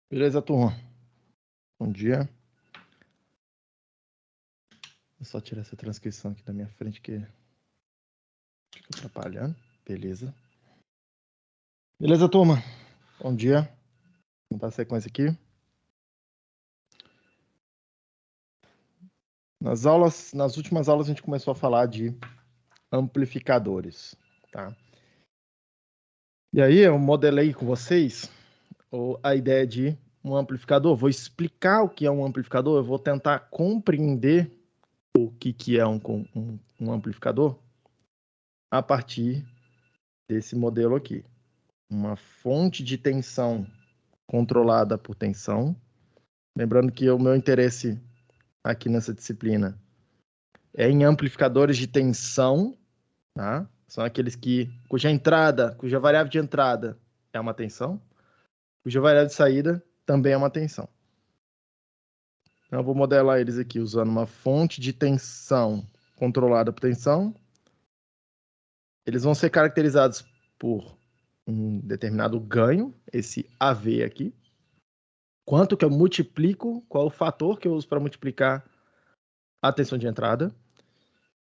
Beleza, turma? Bom dia. Vou só tirar essa transcrição aqui da minha frente que fica atrapalhando. Beleza. Beleza, turma? Bom dia. Vamos dar sequência aqui. Nas últimas aulas a gente começou a falar de amplificadores, tá? E aí eu modelei com vocês a ideia de um amplificador. Vou explicar o que é um amplificador, eu vou tentar compreender o que é um amplificador a partir desse modelo aqui. Uma fonte de tensão controlada por tensão. Lembrando que o meu interesse aqui nessa disciplina é em amplificadores de tensão, tá? São aqueles cuja variável de entrada é uma tensão, cuja variável de saída também é uma tensão. Então, eu vou modelar eles aqui usando uma fonte de tensão controlada por tensão. Eles vão ser caracterizados por um determinado ganho, esse AV aqui. Quanto que eu multiplico, qual é o fator que eu uso para multiplicar a tensão de entrada.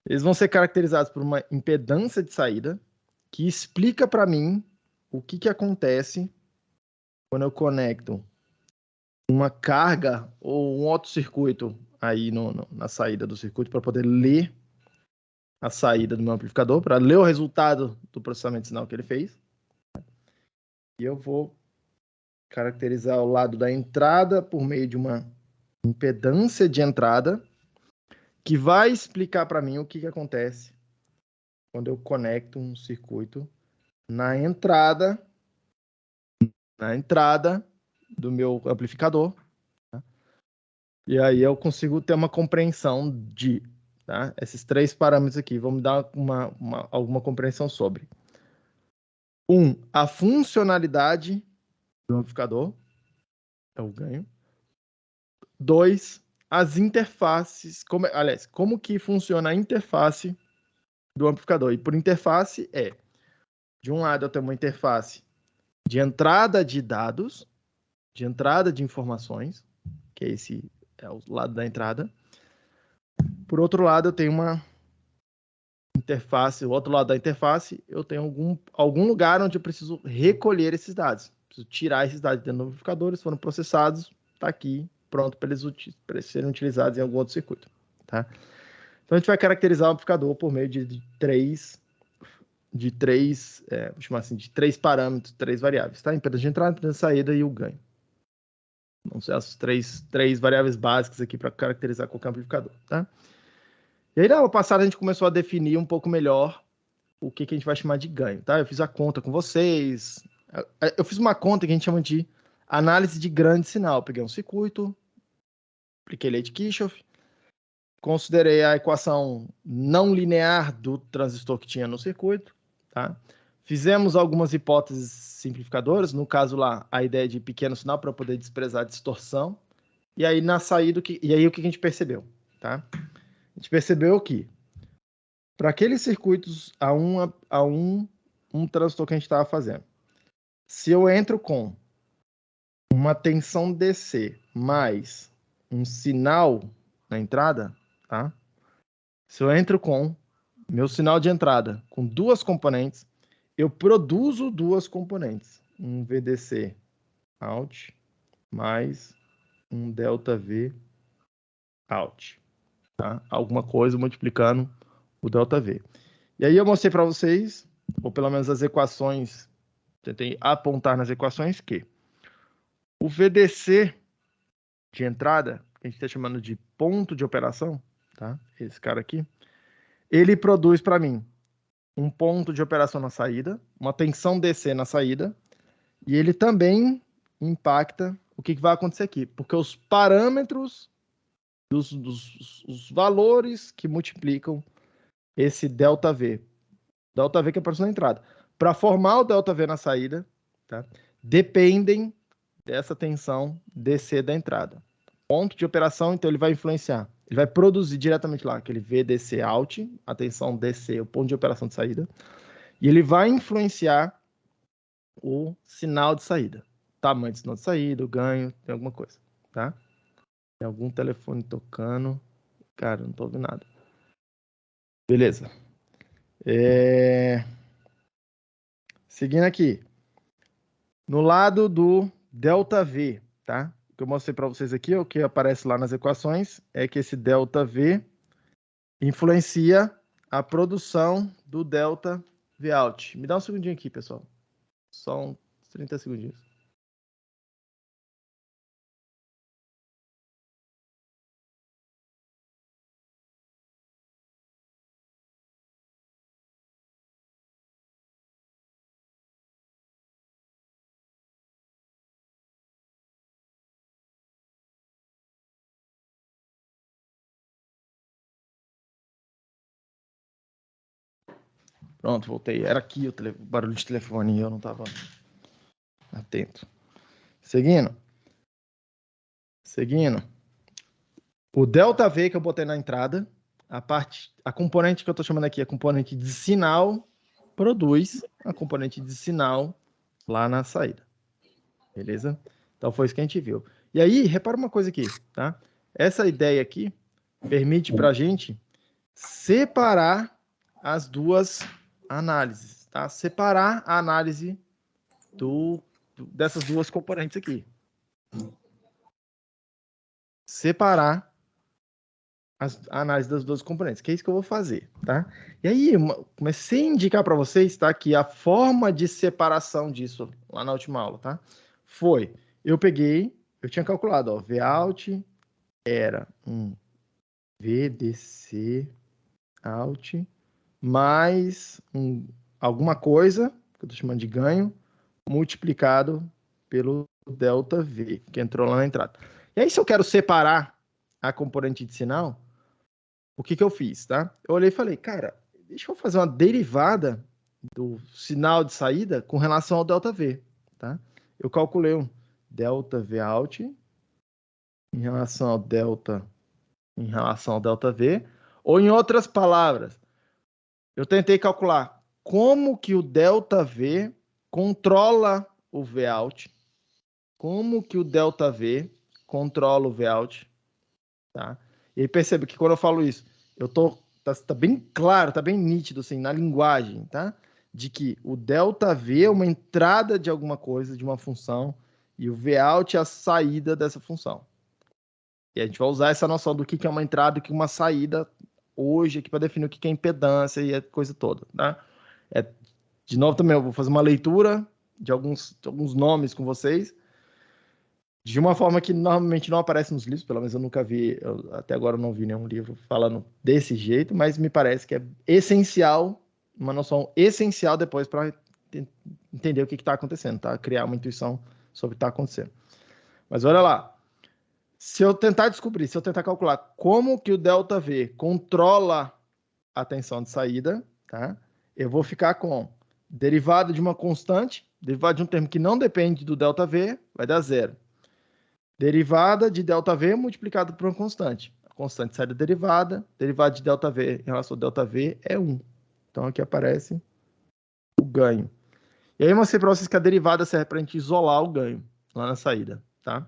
Eles vão ser caracterizados por uma impedância de saída, que explica para mim o que acontece quando eu conecto uma carga ou um autocircuito aí na saída do circuito para poder ler a saída do meu amplificador, para ler o resultado do processamento de sinal que ele fez. E eu vou caracterizar o lado da entrada por meio de uma impedância de entrada, que vai explicar para mim o que acontece quando eu conecto um circuito na entrada do meu amplificador. Tá? E aí eu consigo ter uma compreensão de, tá? Esses três parâmetros aqui. Vamos dar alguma compreensão sobre. A funcionalidade do amplificador, é o ganho. 2, as interfaces, como que funciona a interface do amplificador. E por interface de um lado eu tenho uma interface de entrada de dados, de entrada de informações, que esse é o lado da entrada. Por outro lado, eu tenho uma interface, o outro lado da interface, eu tenho algum lugar onde eu preciso recolher esses dados. Preciso tirar esses dados dentro do amplificador, eles foram processados, está aqui, pronto para eles serem utilizados em algum outro circuito. Tá? Então, a gente vai caracterizar o amplificador por meio de três parâmetros, três variáveis, tá? Impedância de entrada, impedância de saída e o ganho. Vão ser as três variáveis básicas aqui para caracterizar qualquer amplificador, tá? E aí, na aula passada, a gente começou a definir um pouco melhor o que a gente vai chamar de ganho, tá? Eu fiz a conta com vocês. Eu fiz uma conta que a gente chama de análise de grande sinal. Eu peguei um circuito, apliquei lei de Kirchhoff, considerei a equação não linear do transistor que tinha no circuito, tá? Fizemos algumas hipóteses simplificadoras, no caso lá, a ideia de pequeno sinal para poder desprezar a distorção. E aí, na saída, o que a gente percebeu, tá? A gente percebeu que para aqueles circuitos um transistor que a gente estava fazendo, se eu entro com uma tensão DC mais um sinal na entrada, tá? Se eu entro com meu sinal de entrada com duas componentes, eu produzo duas componentes. Um VDC out mais um ΔV out. Tá? Alguma coisa multiplicando o ΔV. E aí eu mostrei para vocês, ou pelo menos as equações, tentei apontar nas equações que o VDC de entrada, que a gente está chamando de ponto de operação, tá? Esse cara aqui, ele produz para mim um ponto de operação na saída, uma tensão DC na saída, e ele também impacta o que vai acontecer aqui, porque os parâmetros os valores que multiplicam esse ΔV que aparece na entrada, para formar o ΔV na saída, tá? Dependem dessa tensão DC da entrada. Ponto de operação, então, ele vai influenciar. Ele vai produzir diretamente lá aquele VDC out, a tensão DC, o ponto de operação de saída, e ele vai influenciar o sinal de saída. tamanho do sinal de saída, o ganho, tem alguma coisa, tá? Tem algum telefone tocando. Cara, não tô ouvindo nada. Beleza. Seguindo aqui. No lado do ΔV, tá? O que eu mostrei para vocês aqui, o que aparece lá nas equações, é que esse ΔV influencia a produção do ΔVout. Me dá um segundinho aqui, pessoal. Só uns 30 segundinhos. Pronto, voltei. Era aqui o barulho de telefone e eu não estava atento. Seguindo. O ΔV que eu botei na entrada, a componente que eu estou chamando aqui, a componente de sinal, produz a componente de sinal lá na saída. Beleza? Então foi isso que a gente viu. E aí, repara uma coisa aqui, tá? Essa ideia aqui permite para a gente separar as duas análises, tá? Separar a análise dessas duas componentes aqui. Separar a análise das duas componentes, que é isso que eu vou fazer, tá? E aí, comecei a indicar para vocês, tá? Que a forma de separação disso, lá na última aula, tá? Foi, eu tinha calculado, ó, Vout era um VDC out mais alguma coisa, que eu tô chamando de ganho, multiplicado pelo ΔV, que entrou lá na entrada. E aí, se eu quero separar a componente de sinal, o que eu fiz, tá? Eu olhei e falei, cara, deixa eu fazer uma derivada do sinal de saída com relação ao ΔV, tá? Eu calculei um ΔVout em relação ao ΔV, ou em outras palavras, eu tentei calcular como que o ΔV controla o Vout, como que o ΔV controla o Vout, tá? E aí percebe que quando eu falo isso, tá bem claro, tá bem nítido assim na linguagem, tá? De que o ΔV é uma entrada de alguma coisa, de uma função, e o Vout é a saída dessa função. E a gente vai usar essa noção do que é uma entrada e o que é uma saída hoje aqui para definir o que é impedância e a coisa toda, tá? De novo também eu vou fazer uma leitura de alguns nomes com vocês, de uma forma que normalmente não aparece nos livros, pelo menos eu nunca vi, até agora eu não vi nenhum livro falando desse jeito, mas me parece que é essencial, uma noção essencial depois para entender o que está acontecendo, tá? Criar uma intuição sobre o que está acontecendo. Mas olha lá, se eu tentar calcular como que o ΔV controla a tensão de saída, tá? Eu vou ficar com derivada de uma constante, derivada de um termo que não depende do ΔV, vai dar zero. Derivada de ΔV multiplicado por uma constante. A constante sai da derivada de ΔV em relação ao ΔV é 1. Então aqui aparece o ganho. E aí eu mostrei para vocês que a derivada serve para a gente isolar o ganho lá na saída, tá?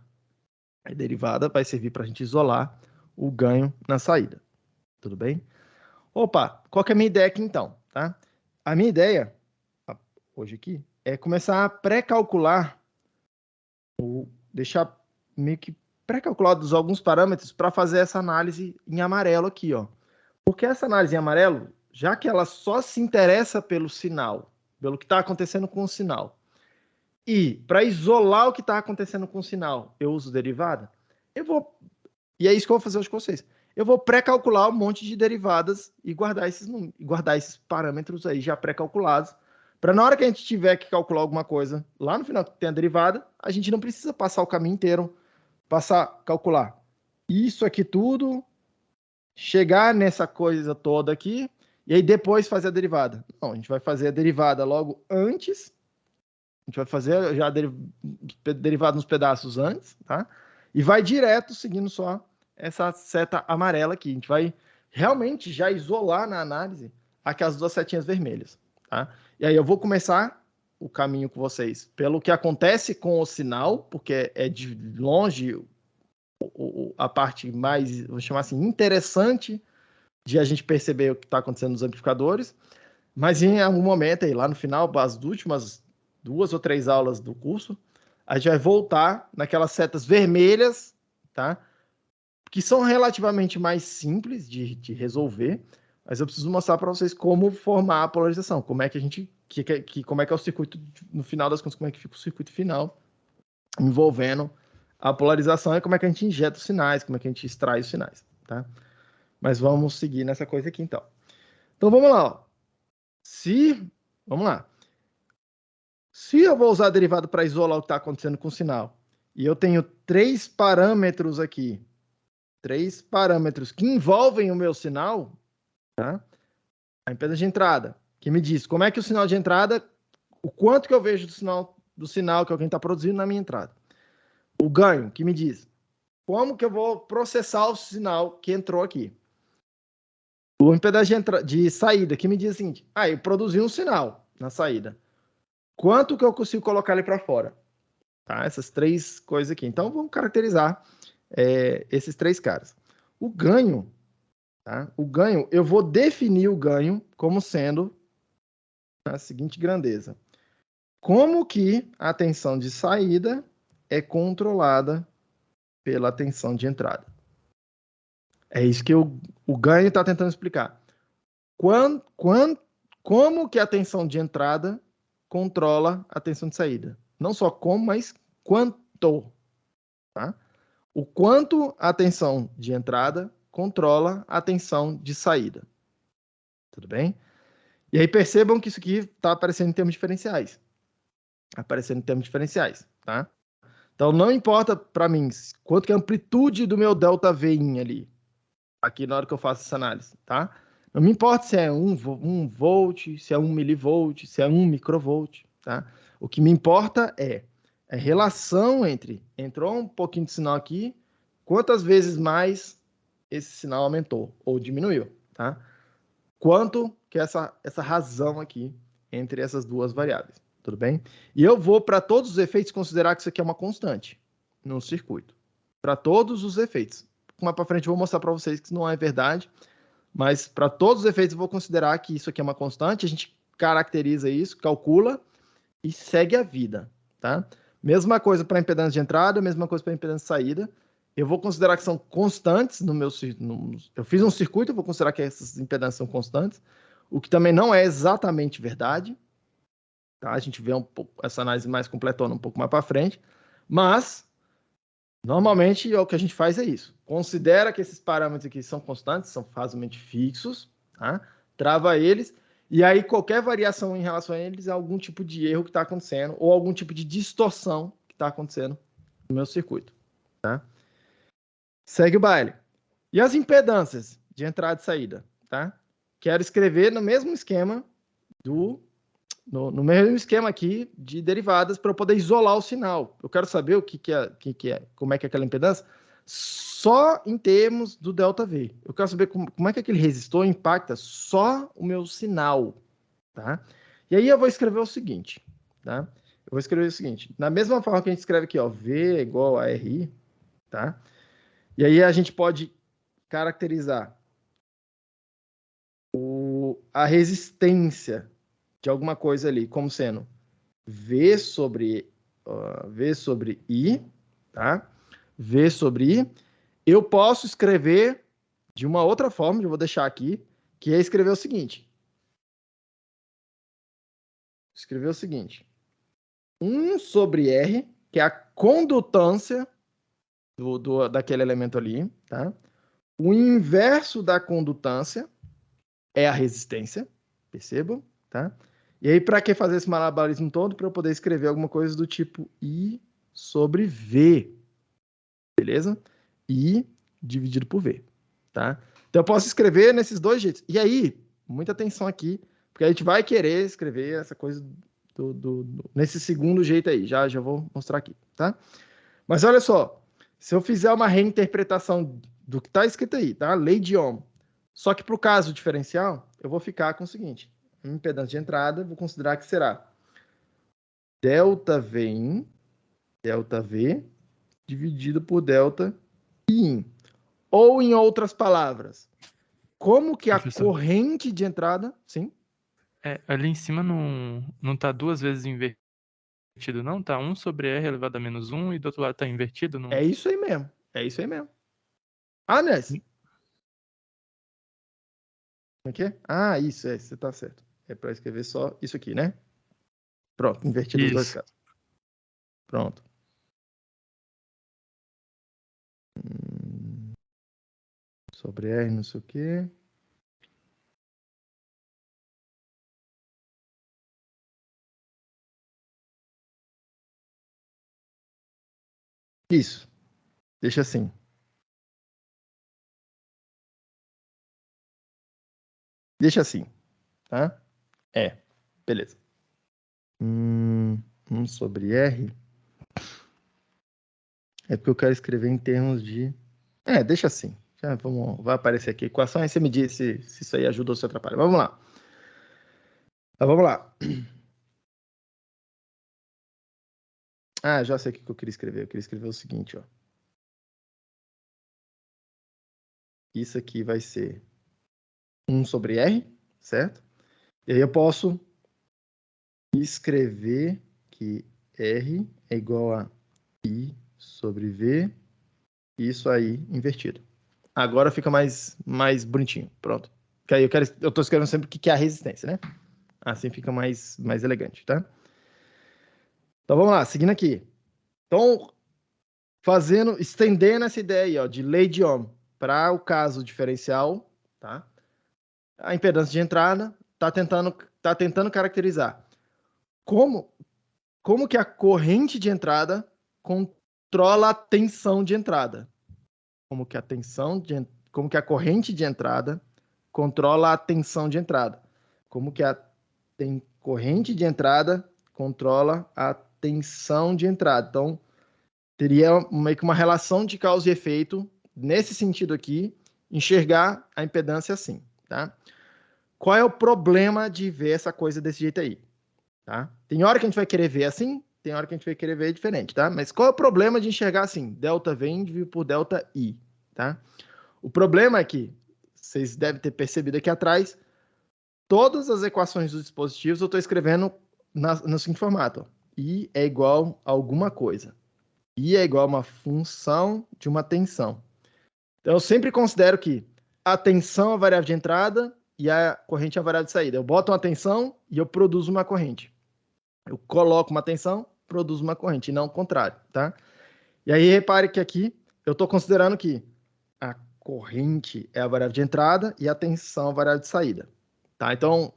A derivada vai servir para a gente isolar o ganho na saída. Tudo bem? Opa, qual que é a minha ideia aqui então, tá? A minha ideia, hoje aqui, é começar a pré-calcular, ou deixar meio que pré-calculados alguns parâmetros para fazer essa análise em amarelo aqui, ó. Porque essa análise em amarelo, já que ela só se interessa pelo sinal, pelo que está acontecendo com o sinal, e para isolar o que está acontecendo com o sinal, eu uso derivada, e é isso que eu vou fazer hoje com vocês. Eu vou pré-calcular um monte de derivadas e guardar esses parâmetros aí já pré-calculados, para na hora que a gente tiver que calcular alguma coisa, lá no final que tem a derivada, a gente não precisa passar o caminho inteiro, calcular isso aqui tudo, chegar nessa coisa toda aqui, e aí depois fazer a derivada. Não, a gente vai fazer a derivada logo antes, a gente vai fazer já a derivada nos pedaços antes, tá? E vai direto seguindo só essa seta amarela aqui. A gente vai realmente já isolar na análise aquelas duas setinhas vermelhas, tá? E aí eu vou começar o caminho com vocês pelo que acontece com o sinal, porque é de longe a parte mais, vou chamar assim, interessante de a gente perceber o que está acontecendo nos amplificadores, mas em algum momento aí, lá no final, as últimas 2 ou 3 aulas do curso, a gente vai voltar naquelas setas vermelhas, tá? Que são relativamente mais simples de resolver, mas eu preciso mostrar para vocês como formar a polarização, como é que a gente, como é que é o circuito, no final das contas, como é que fica o circuito final envolvendo a polarização e como é que a gente injeta os sinais, como é que a gente extrai os sinais, tá? Mas vamos seguir nessa coisa aqui, então. Então, vamos lá, ó. Vamos lá. Se eu vou usar a derivada para isolar o que está acontecendo com o sinal, e eu tenho 3 parâmetros aqui, 3 parâmetros que envolvem o meu sinal, tá? A impedância de entrada, que me diz como é que o sinal de entrada, o quanto que eu vejo do sinal que alguém está produzindo na minha entrada. O ganho, que me diz como que eu vou processar o sinal que entrou aqui. O impedância de saída, que me diz o seguinte, eu produzi um sinal na saída. Quanto que eu consigo colocar ele para fora? Tá? Essas 3 coisas aqui. Então, vamos caracterizar esses 3 caras. O ganho, tá? O ganho, eu vou definir o ganho como sendo a seguinte grandeza. Como que a tensão de saída é controlada pela tensão de entrada? É isso que o ganho está tentando explicar. Como que a tensão de entrada controla a tensão de saída? Não só como, mas quanto. Tá? O quanto a tensão de entrada controla a tensão de saída. Tudo bem? E aí percebam que isso aqui está aparecendo em termos diferenciais. Aparecendo em termos diferenciais, tá? Então não importa para mim quanto que é a amplitude do meu ΔV ali, aqui na hora que eu faço essa análise, tá? Não me importa se é 1 volt, se é 1 milivolt, se é 1 microvolt, tá? O que me importa é a relação entre entrou um pouquinho de sinal aqui, quantas vezes mais esse sinal aumentou ou diminuiu, tá? Quanto que é essa razão aqui entre essas 2 variáveis, tudo bem? E eu vou, para todos os efeitos, considerar que isso aqui é uma constante no circuito. Para todos os efeitos. Mais para frente eu vou mostrar para vocês que isso não é verdade, mas para todos os efeitos eu vou considerar que isso aqui é uma constante, a gente caracteriza isso, calcula e segue a vida, tá? Mesma coisa para impedância de entrada, mesma coisa para impedância de saída. Eu vou considerar que são constantes no meu eu fiz um circuito, eu vou considerar que essas impedâncias são constantes, o que também não é exatamente verdade, tá? A gente vê um pouco essa análise mais completona um pouco mais para frente, mas normalmente o que a gente faz é isso. Considera que esses parâmetros aqui são constantes, são facilmente fixos, tá? Trava eles, e aí qualquer variação em relação a eles é algum tipo de erro que está acontecendo, ou algum tipo de distorção que está acontecendo no meu circuito, tá? Segue o baile. E as impedâncias de entrada e saída, tá? Quero escrever no mesmo esquema no mesmo esquema aqui de derivadas para eu poder isolar o sinal. Eu quero saber o que é, como é que é aquela impedância só em termos do ΔV. Eu quero saber como é que aquele resistor impacta só o meu sinal, tá? E aí eu vou escrever o seguinte, tá? Eu vou escrever o seguinte, na mesma forma que a gente escreve aqui, ó, V é igual a RI, tá? E aí a gente pode caracterizar a resistência de alguma coisa ali como sendo V sobre I, tá? V sobre I. Eu posso escrever de uma outra forma, eu vou deixar aqui, que é escrever o seguinte. Escrever o seguinte. 1 sobre R, que é a condutância daquele elemento ali, tá? O inverso da condutância é a resistência, percebam, tá? E aí, para que fazer esse malabarismo todo? Para eu poder escrever alguma coisa do tipo I sobre V, beleza? I dividido por V, tá? Então, eu posso escrever nesses 2 jeitos. E aí, muita atenção aqui, porque a gente vai querer escrever essa coisa nesse segundo jeito aí. Já vou mostrar aqui, tá? Mas olha só, se eu fizer uma reinterpretação do que está escrito aí, tá? Lei de Ohm. Só que para o caso diferencial, eu vou ficar com o seguinte. Impedância de entrada, vou considerar que será ΔV dividido por ΔI. Ou, em outras palavras, como que a Professor, corrente de entrada... Sim? ali em cima não tá duas vezes invertido, não? Tá 1 sobre R elevado a menos 1 e do outro lado tá invertido? Não? É isso aí mesmo. É isso aí mesmo. Ah, Ness. Como é que é? Ah, isso, você tá certo. É para escrever só isso aqui, né? Pronto, invertido os dois Isso. casos. Pronto. Sobre R, não sei o quê. Isso. Deixa assim. Deixa assim, tá? Beleza. 1 sobre R. É porque eu quero escrever em termos de... deixa assim. Já vai aparecer aqui a equação, aí você me diz se isso aí ajuda ou se atrapalha. Vamos lá. Então, vamos lá. Ah, já sei o que eu queria escrever. Eu queria escrever o seguinte, ó. Isso aqui vai ser 1 sobre R, certo? E aí eu posso escrever que R é igual a I sobre V, isso aí invertido. Agora fica mais bonitinho, pronto. Que aí eu estou escrevendo sempre o que é a resistência, né? Assim fica mais elegante, tá? Então vamos lá, seguindo aqui. Então, estendendo essa ideia aí, ó, de lei de Ohm para o caso diferencial, tá? A impedância de entrada tá tentando caracterizar como que a corrente de entrada controla a tensão de entrada. Como que a corrente de entrada controla a tensão de entrada. Como que a corrente de entrada controla a tensão de entrada. Então, teria meio que uma relação de causa e efeito, nesse sentido aqui, enxergar a impedância assim, tá? Qual é o problema de ver essa coisa desse jeito aí? Tá? Tem hora que a gente vai querer ver assim, tem hora que a gente vai querer ver diferente, tá? Mas qual é o problema de enxergar assim? ΔV dividido por ΔI, tá? O problema é que, vocês devem ter percebido aqui atrás, todas as equações dos dispositivos eu estou escrevendo no seguinte formato. Ó. I é igual a alguma coisa. I é igual a uma função de uma tensão. Então, eu sempre considero que a tensão é a variável de entrada e a corrente é a variável de saída. Eu boto uma tensão e eu produzo uma corrente. Eu coloco uma tensão, produzo uma corrente, e não o contrário, tá? E aí, repare que aqui eu estou considerando que a corrente é a variável de entrada e a tensão é a variável de saída, tá? Então,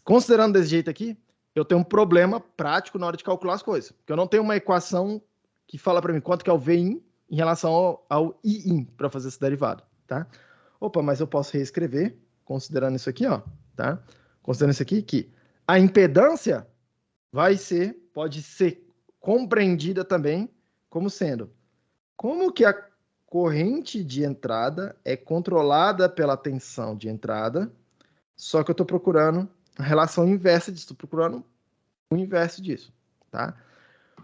considerando desse jeito aqui, eu tenho um problema prático na hora de calcular as coisas, porque eu não tenho uma equação que fala para mim quanto que é o Vin em relação ao Iin para fazer esse derivado, tá? Opa, mas eu posso reescrever considerando isso aqui, ó, tá? Considerando isso aqui que a impedância pode ser compreendida também como sendo como que a corrente de entrada é controlada pela tensão de entrada, só que eu estou procurando a relação inversa disso, estou procurando o inverso disso, tá?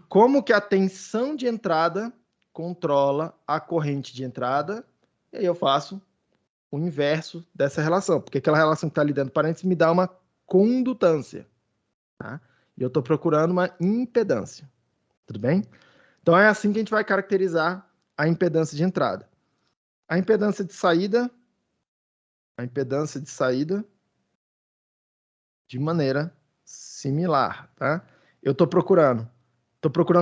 Como que a tensão de entrada controla a corrente de entrada, e aí eu faço o inverso dessa relação, porque aquela relação que está ali dentro do parênteses me dá uma condutância, tá? E eu estou procurando uma impedância, tudo bem? Então é assim que a gente vai caracterizar a impedância de entrada. A impedância de saída de maneira similar, tá? Eu estou procurando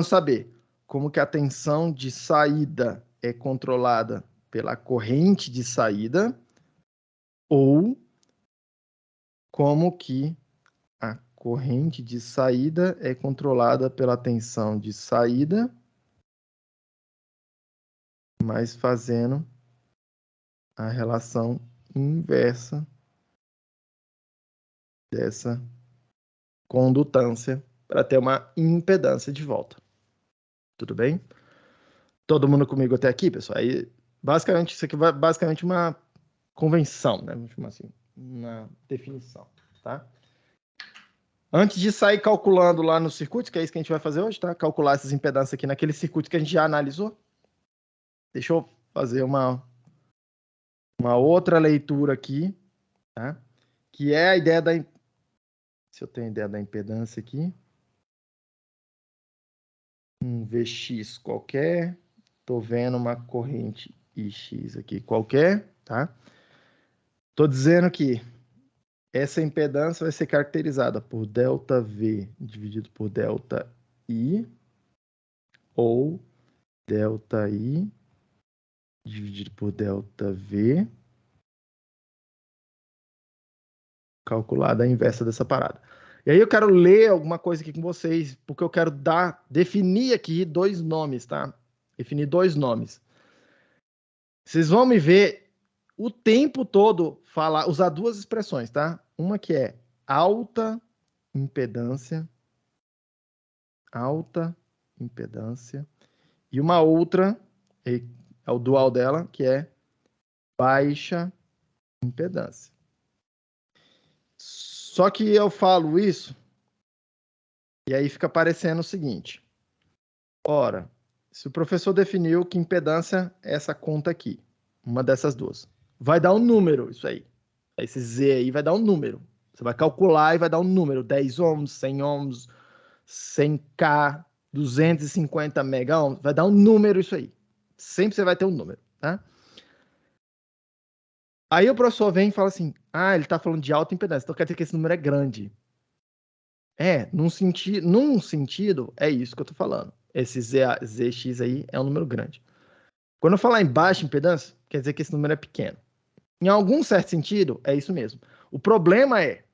saber como que a tensão de saída é controlada pela corrente de saída ou como que a corrente de saída é controlada pela tensão de saída, mas fazendo a relação inversa dessa condutância para ter uma impedância de volta. Tudo bem? Todo mundo comigo até aqui, pessoal? Aí, basicamente, isso aqui vai basicamente uma convenção, né? Vamos chamar assim, uma definição, tá? Antes de sair calculando lá no circuito, que é isso que a gente vai fazer hoje, tá? Calcular essas impedâncias aqui naquele circuito que a gente já analisou. Deixa eu fazer uma outra leitura aqui, tá? Que é a ideia da... Se eu tenho ideia da impedância aqui. Um Vx qualquer. Tô vendo uma corrente Ix aqui qualquer, tá? Tô dizendo que essa impedância vai ser caracterizada por ΔV dividido por ΔI ou ΔI dividido por ΔV calculada a inversa dessa parada. E aí eu quero ler alguma coisa aqui com vocês, porque eu quero definir aqui dois nomes, tá? Definir dois nomes. Vocês vão me ver o tempo todo usar duas expressões, tá? Uma que é alta impedância, e uma outra, é o dual dela, que é baixa impedância. Só que eu falo isso, e aí fica parecendo o seguinte. Ora, se o professor definiu que impedância é essa conta aqui, uma dessas duas, vai dar um número, isso aí. Esse Z aí vai dar um número. Você vai calcular e vai dar um número, 10 ohms, 100 ohms, 100K, 250 mega ohms, vai dar um número isso aí. Sempre você vai ter um número, tá? Aí o professor vem e fala assim, ele está falando de alta impedância, então quer dizer que esse número é grande. Num sentido, é isso que eu estou falando. Esse ZX aí é um número grande. Quando eu falar em baixa impedância, quer dizer que esse número é pequeno. Em algum certo sentido, é isso mesmo. O problema é,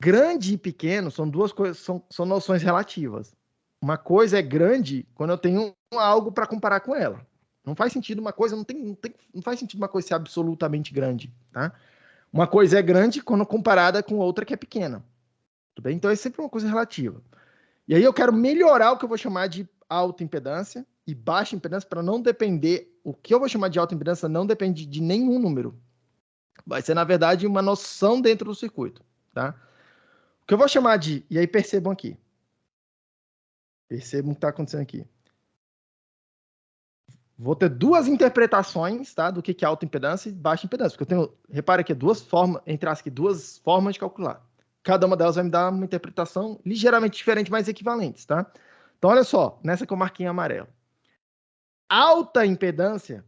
grande e pequeno são duas coisas, são noções relativas. Uma coisa é grande quando eu tenho algo para comparar com ela. Não faz sentido uma coisa, não faz sentido uma coisa ser absolutamente grande, tá? Uma coisa é grande quando comparada com outra que é pequena. Tudo bem? Então é sempre uma coisa relativa. E aí eu quero melhorar o que eu vou chamar de alta impedância e baixa impedância para não depender. O que eu vou chamar de alta impedância não depende de nenhum número. Vai ser, na verdade, uma noção dentro do circuito, tá? O que eu vou chamar de... E aí percebam aqui. Percebam o que está acontecendo aqui. Vou ter duas interpretações, tá? Do que é alta impedância e baixa impedância. Porque eu tenho... Repara aqui, duas formas de calcular. Cada uma delas vai me dar uma interpretação ligeiramente diferente, mas equivalentes, tá? Então, olha só. Nessa que eu marquei em amarelo. Alta impedância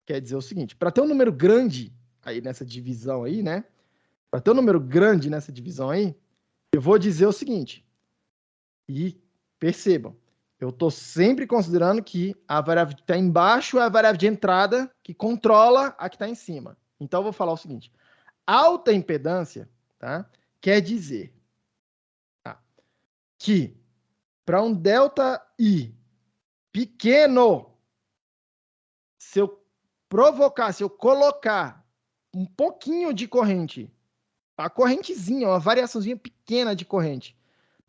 quer dizer o seguinte. Para ter um número grande aí nessa divisão aí, né? Para ter um número grande nessa divisão aí, eu vou dizer o seguinte. E percebam, eu estou sempre considerando que a variável que está embaixo é a variável de entrada que controla a que está em cima. Então, eu vou falar o seguinte. Alta impedância, tá, quer dizer que para um ΔI pequeno, se eu colocar um pouquinho de corrente, a correntezinha, uma variaçãozinha pequena de corrente,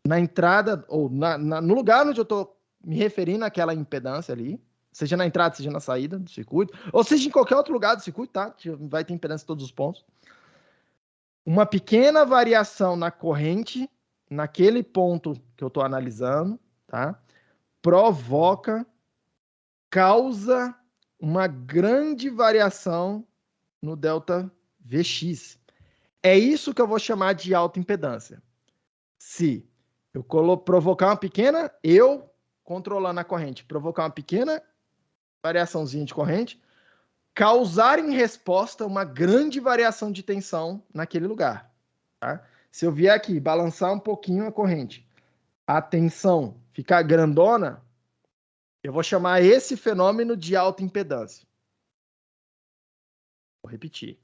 na entrada, ou no lugar onde eu estou me referindo àquela impedância ali, seja na entrada, seja na saída do circuito, ou seja em qualquer outro lugar do circuito, tá? Vai ter impedância em todos os pontos. Uma pequena variação na corrente, naquele ponto que eu estou analisando, tá? Causa uma grande variação no delta Vx. É isso que eu vou chamar de alta impedância. Se eu provocar uma pequena, eu controlando a corrente, provocar uma pequena variaçãozinha de corrente, causar em resposta uma grande variação de tensão naquele lugar. Tá? Se eu vier aqui balançar um pouquinho a corrente, a tensão ficar grandona, eu vou chamar esse fenômeno de alta impedância. Vou repetir.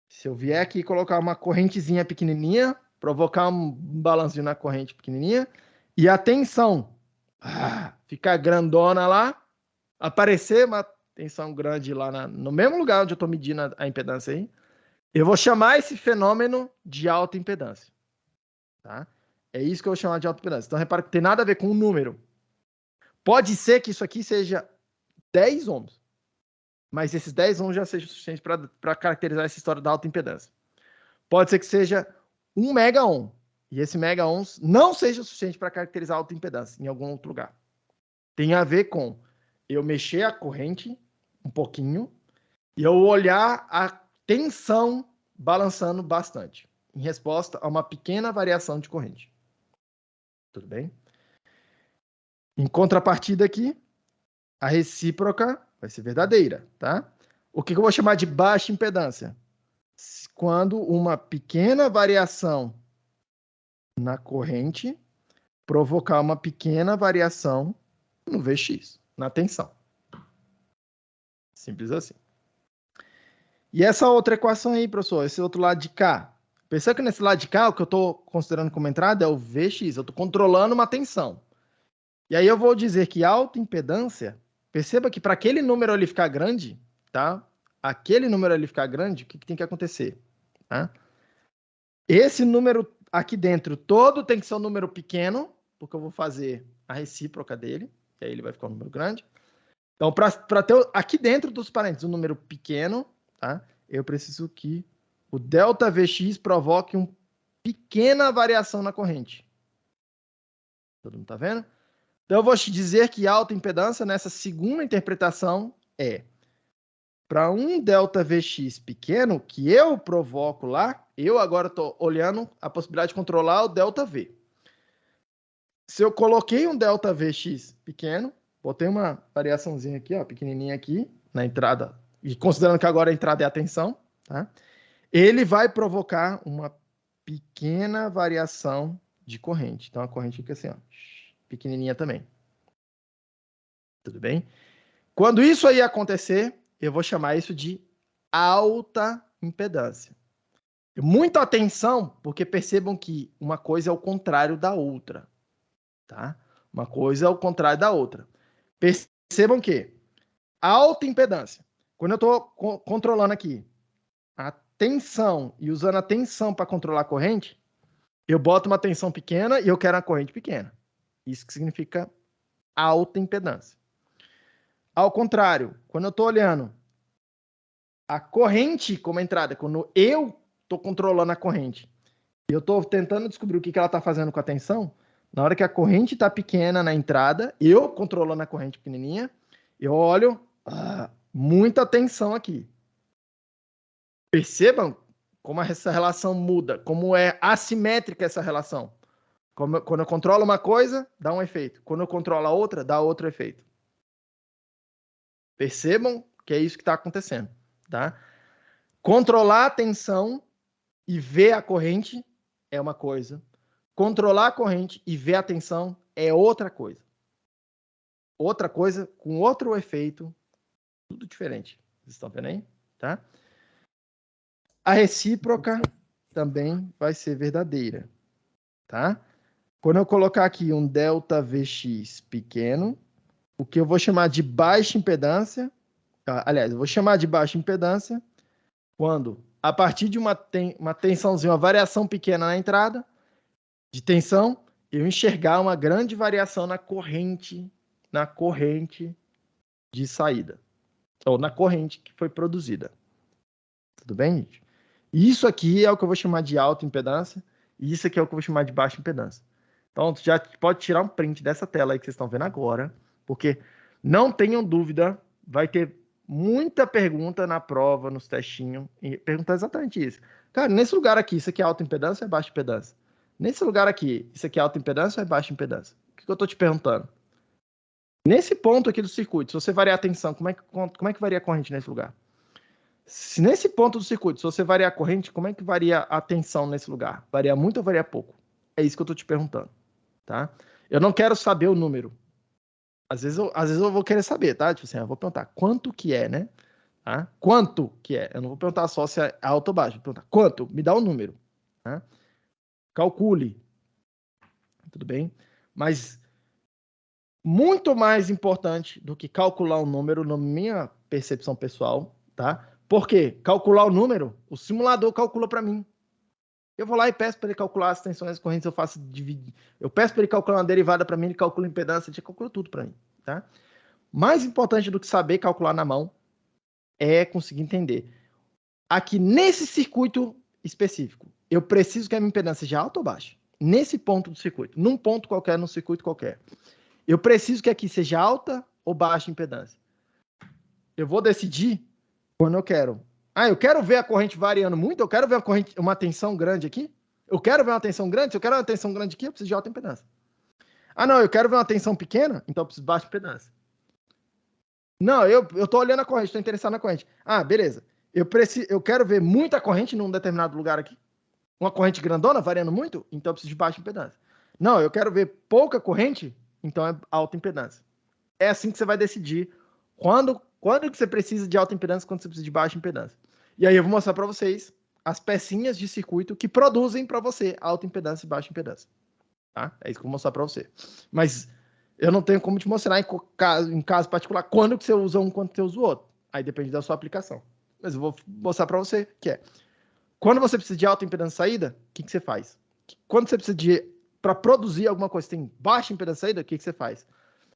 Se eu vier aqui colocar uma correntezinha pequenininha, provocar um balancinho na corrente pequenininha, e a tensão ficar grandona lá, aparecer uma tensão grande lá no mesmo lugar onde eu estou medindo a impedância aí, eu vou chamar esse fenômeno de alta impedância. Tá? É isso que eu vou chamar de alta impedância. Então, repara que tem nada a ver com o número. Pode ser que isso aqui seja 10 ohms, mas esses 10 ohms já sejam suficientes para caracterizar essa história da alta impedância. Pode ser que seja 1 mega ohm. e esse mega ohms não seja suficiente para caracterizar a autoimpedância em algum outro lugar. Tem a ver com eu mexer a corrente um pouquinho e eu olhar a tensão balançando bastante, em resposta a uma pequena variação de corrente. Tudo bem? Em contrapartida aqui, a recíproca vai ser verdadeira, tá? O que eu vou chamar de baixa impedância? Quando uma pequena variação na corrente provocar uma pequena variação no Vx, na tensão. Simples assim. E essa outra equação aí, professor, esse outro lado de cá. Perceba que nesse lado de cá, o que eu estou considerando como entrada é o Vx. Eu estou controlando uma tensão. E aí eu vou dizer que a autoimpedância, perceba que para aquele número ali ficar grande, tá? Aquele número ali ficar grande, o que tem que acontecer? Tá? Esse número aqui dentro todo tem que ser um número pequeno, porque eu vou fazer a recíproca dele, e aí ele vai ficar um número grande. Então, para ter aqui dentro dos parênteses um número pequeno, tá? Eu preciso que o delta Vx provoque uma pequena variação na corrente. Todo mundo tá vendo? Então, eu vou te dizer que a autoimpedância, nessa segunda interpretação, é para um delta Vx pequeno, que eu provoco lá, eu agora estou olhando a possibilidade de controlar o delta V. Se eu coloquei um delta Vx pequeno, botei uma variaçãozinha aqui, ó, pequenininha aqui, na entrada, e considerando que agora a entrada é a tensão, tá? Ele vai provocar uma pequena variação de corrente. Então, a corrente fica assim, ó, pequenininha também. Tudo bem? Quando isso aí acontecer, eu vou chamar isso de alta impedância. Muita atenção, porque percebam que uma coisa é o contrário da outra. Tá? Uma coisa é o contrário da outra. Percebam que alta impedância, quando eu estou controlando aqui a tensão e usando a tensão para controlar a corrente, eu boto uma tensão pequena e eu quero uma corrente pequena. Isso que significa alta impedância. Ao contrário, quando eu estou olhando a corrente como entrada, quando eu estou controlando a corrente, e eu estou tentando descobrir o que ela está fazendo com a tensão, na hora que a corrente está pequena na entrada, eu controlando a corrente pequenininha, eu olho, muita tensão aqui. Percebam como essa relação muda, como é assimétrica essa relação. Quando eu controlo uma coisa, dá um efeito. Quando eu controlo a outra, dá outro efeito. Percebam que é isso que está acontecendo. Tá? Controlar a tensão e ver a corrente é uma coisa. Controlar a corrente e ver a tensão é outra coisa. Outra coisa com outro efeito, tudo diferente. Vocês estão vendo aí? Tá? A recíproca também vai ser verdadeira. Tá? Quando eu colocar aqui um delta Vx pequeno, o que eu vou chamar de baixa impedância, aliás, eu vou chamar de baixa impedância quando, a partir de uma tensãozinha, uma variação pequena na entrada de tensão, eu enxergar uma grande variação na corrente de saída, ou na corrente que foi produzida. Tudo bem, gente? Isso aqui é o que eu vou chamar de alta impedância, e isso aqui é o que eu vou chamar de baixa impedância. Então, já pode tirar um print dessa tela aí que vocês estão vendo agora, porque não tenham dúvida, vai ter muita pergunta na prova, nos testinhos, e perguntar exatamente isso. Cara, nesse lugar aqui, isso aqui é alta impedância ou é baixa impedância? Nesse lugar aqui, isso aqui é alta impedância ou é baixa impedância? O que eu estou te perguntando? Nesse ponto aqui do circuito, se você variar a tensão, como é que varia a corrente nesse lugar? Se nesse ponto do circuito, se você variar a corrente, como é que varia a tensão nesse lugar? Varia muito ou varia pouco? É isso que eu estou te perguntando. Tá? Eu não quero saber o número. Às vezes eu vou querer saber, tá? Tipo assim, eu vou perguntar quanto que é, né? Tá? Quanto que é? Eu não vou perguntar só se é alto ou baixo. Vou perguntar quanto? Me dá o número. Tá? Calcule. Tudo bem? Mas muito mais importante do que calcular um número, na minha percepção pessoal, tá? Porque calcular o número, o simulador calcula para mim. Eu vou lá e peço para ele calcular as tensões e as correntes, eu faço dividir. Eu peço para ele calcular uma derivada para mim, ele calcula a impedância, ele calcula tudo para mim, tá? Mais importante do que saber calcular na mão é conseguir entender. Aqui nesse circuito específico, eu preciso que a minha impedância seja alta ou baixa? nesse ponto do circuito, num ponto qualquer, num circuito qualquer. Eu preciso que aqui seja alta ou baixa impedância. Eu vou decidir quando eu quero. Eu quero ver a corrente variando muito, eu quero ver uma tensão grande aqui. Eu quero ver uma tensão grande, se eu quero uma tensão grande aqui, eu preciso de alta impedância. Não, eu quero ver uma tensão pequena, então eu preciso de baixa impedância. Não, eu tô olhando a corrente, estou interessado na corrente. Beleza. Eu quero ver muita corrente num determinado lugar aqui. Uma corrente grandona variando muito, então eu preciso de baixa impedância. Não, eu quero ver pouca corrente, então é alta impedância. É assim que você vai decidir quando que você precisa de alta impedância e quando você precisa de baixa impedância. E aí eu vou mostrar para vocês as pecinhas de circuito que produzem para você alta impedância e baixa impedância. Tá? É isso que eu vou mostrar para você. Mas eu não tenho como te mostrar em caso particular quando que você usa um, quando que você usa o outro. Aí depende da sua aplicação. Mas eu vou mostrar para você que é quando você precisa de alta impedância de saída, o que você faz? Quando você precisa de para produzir alguma coisa, tem baixa impedância de saída, o que você faz?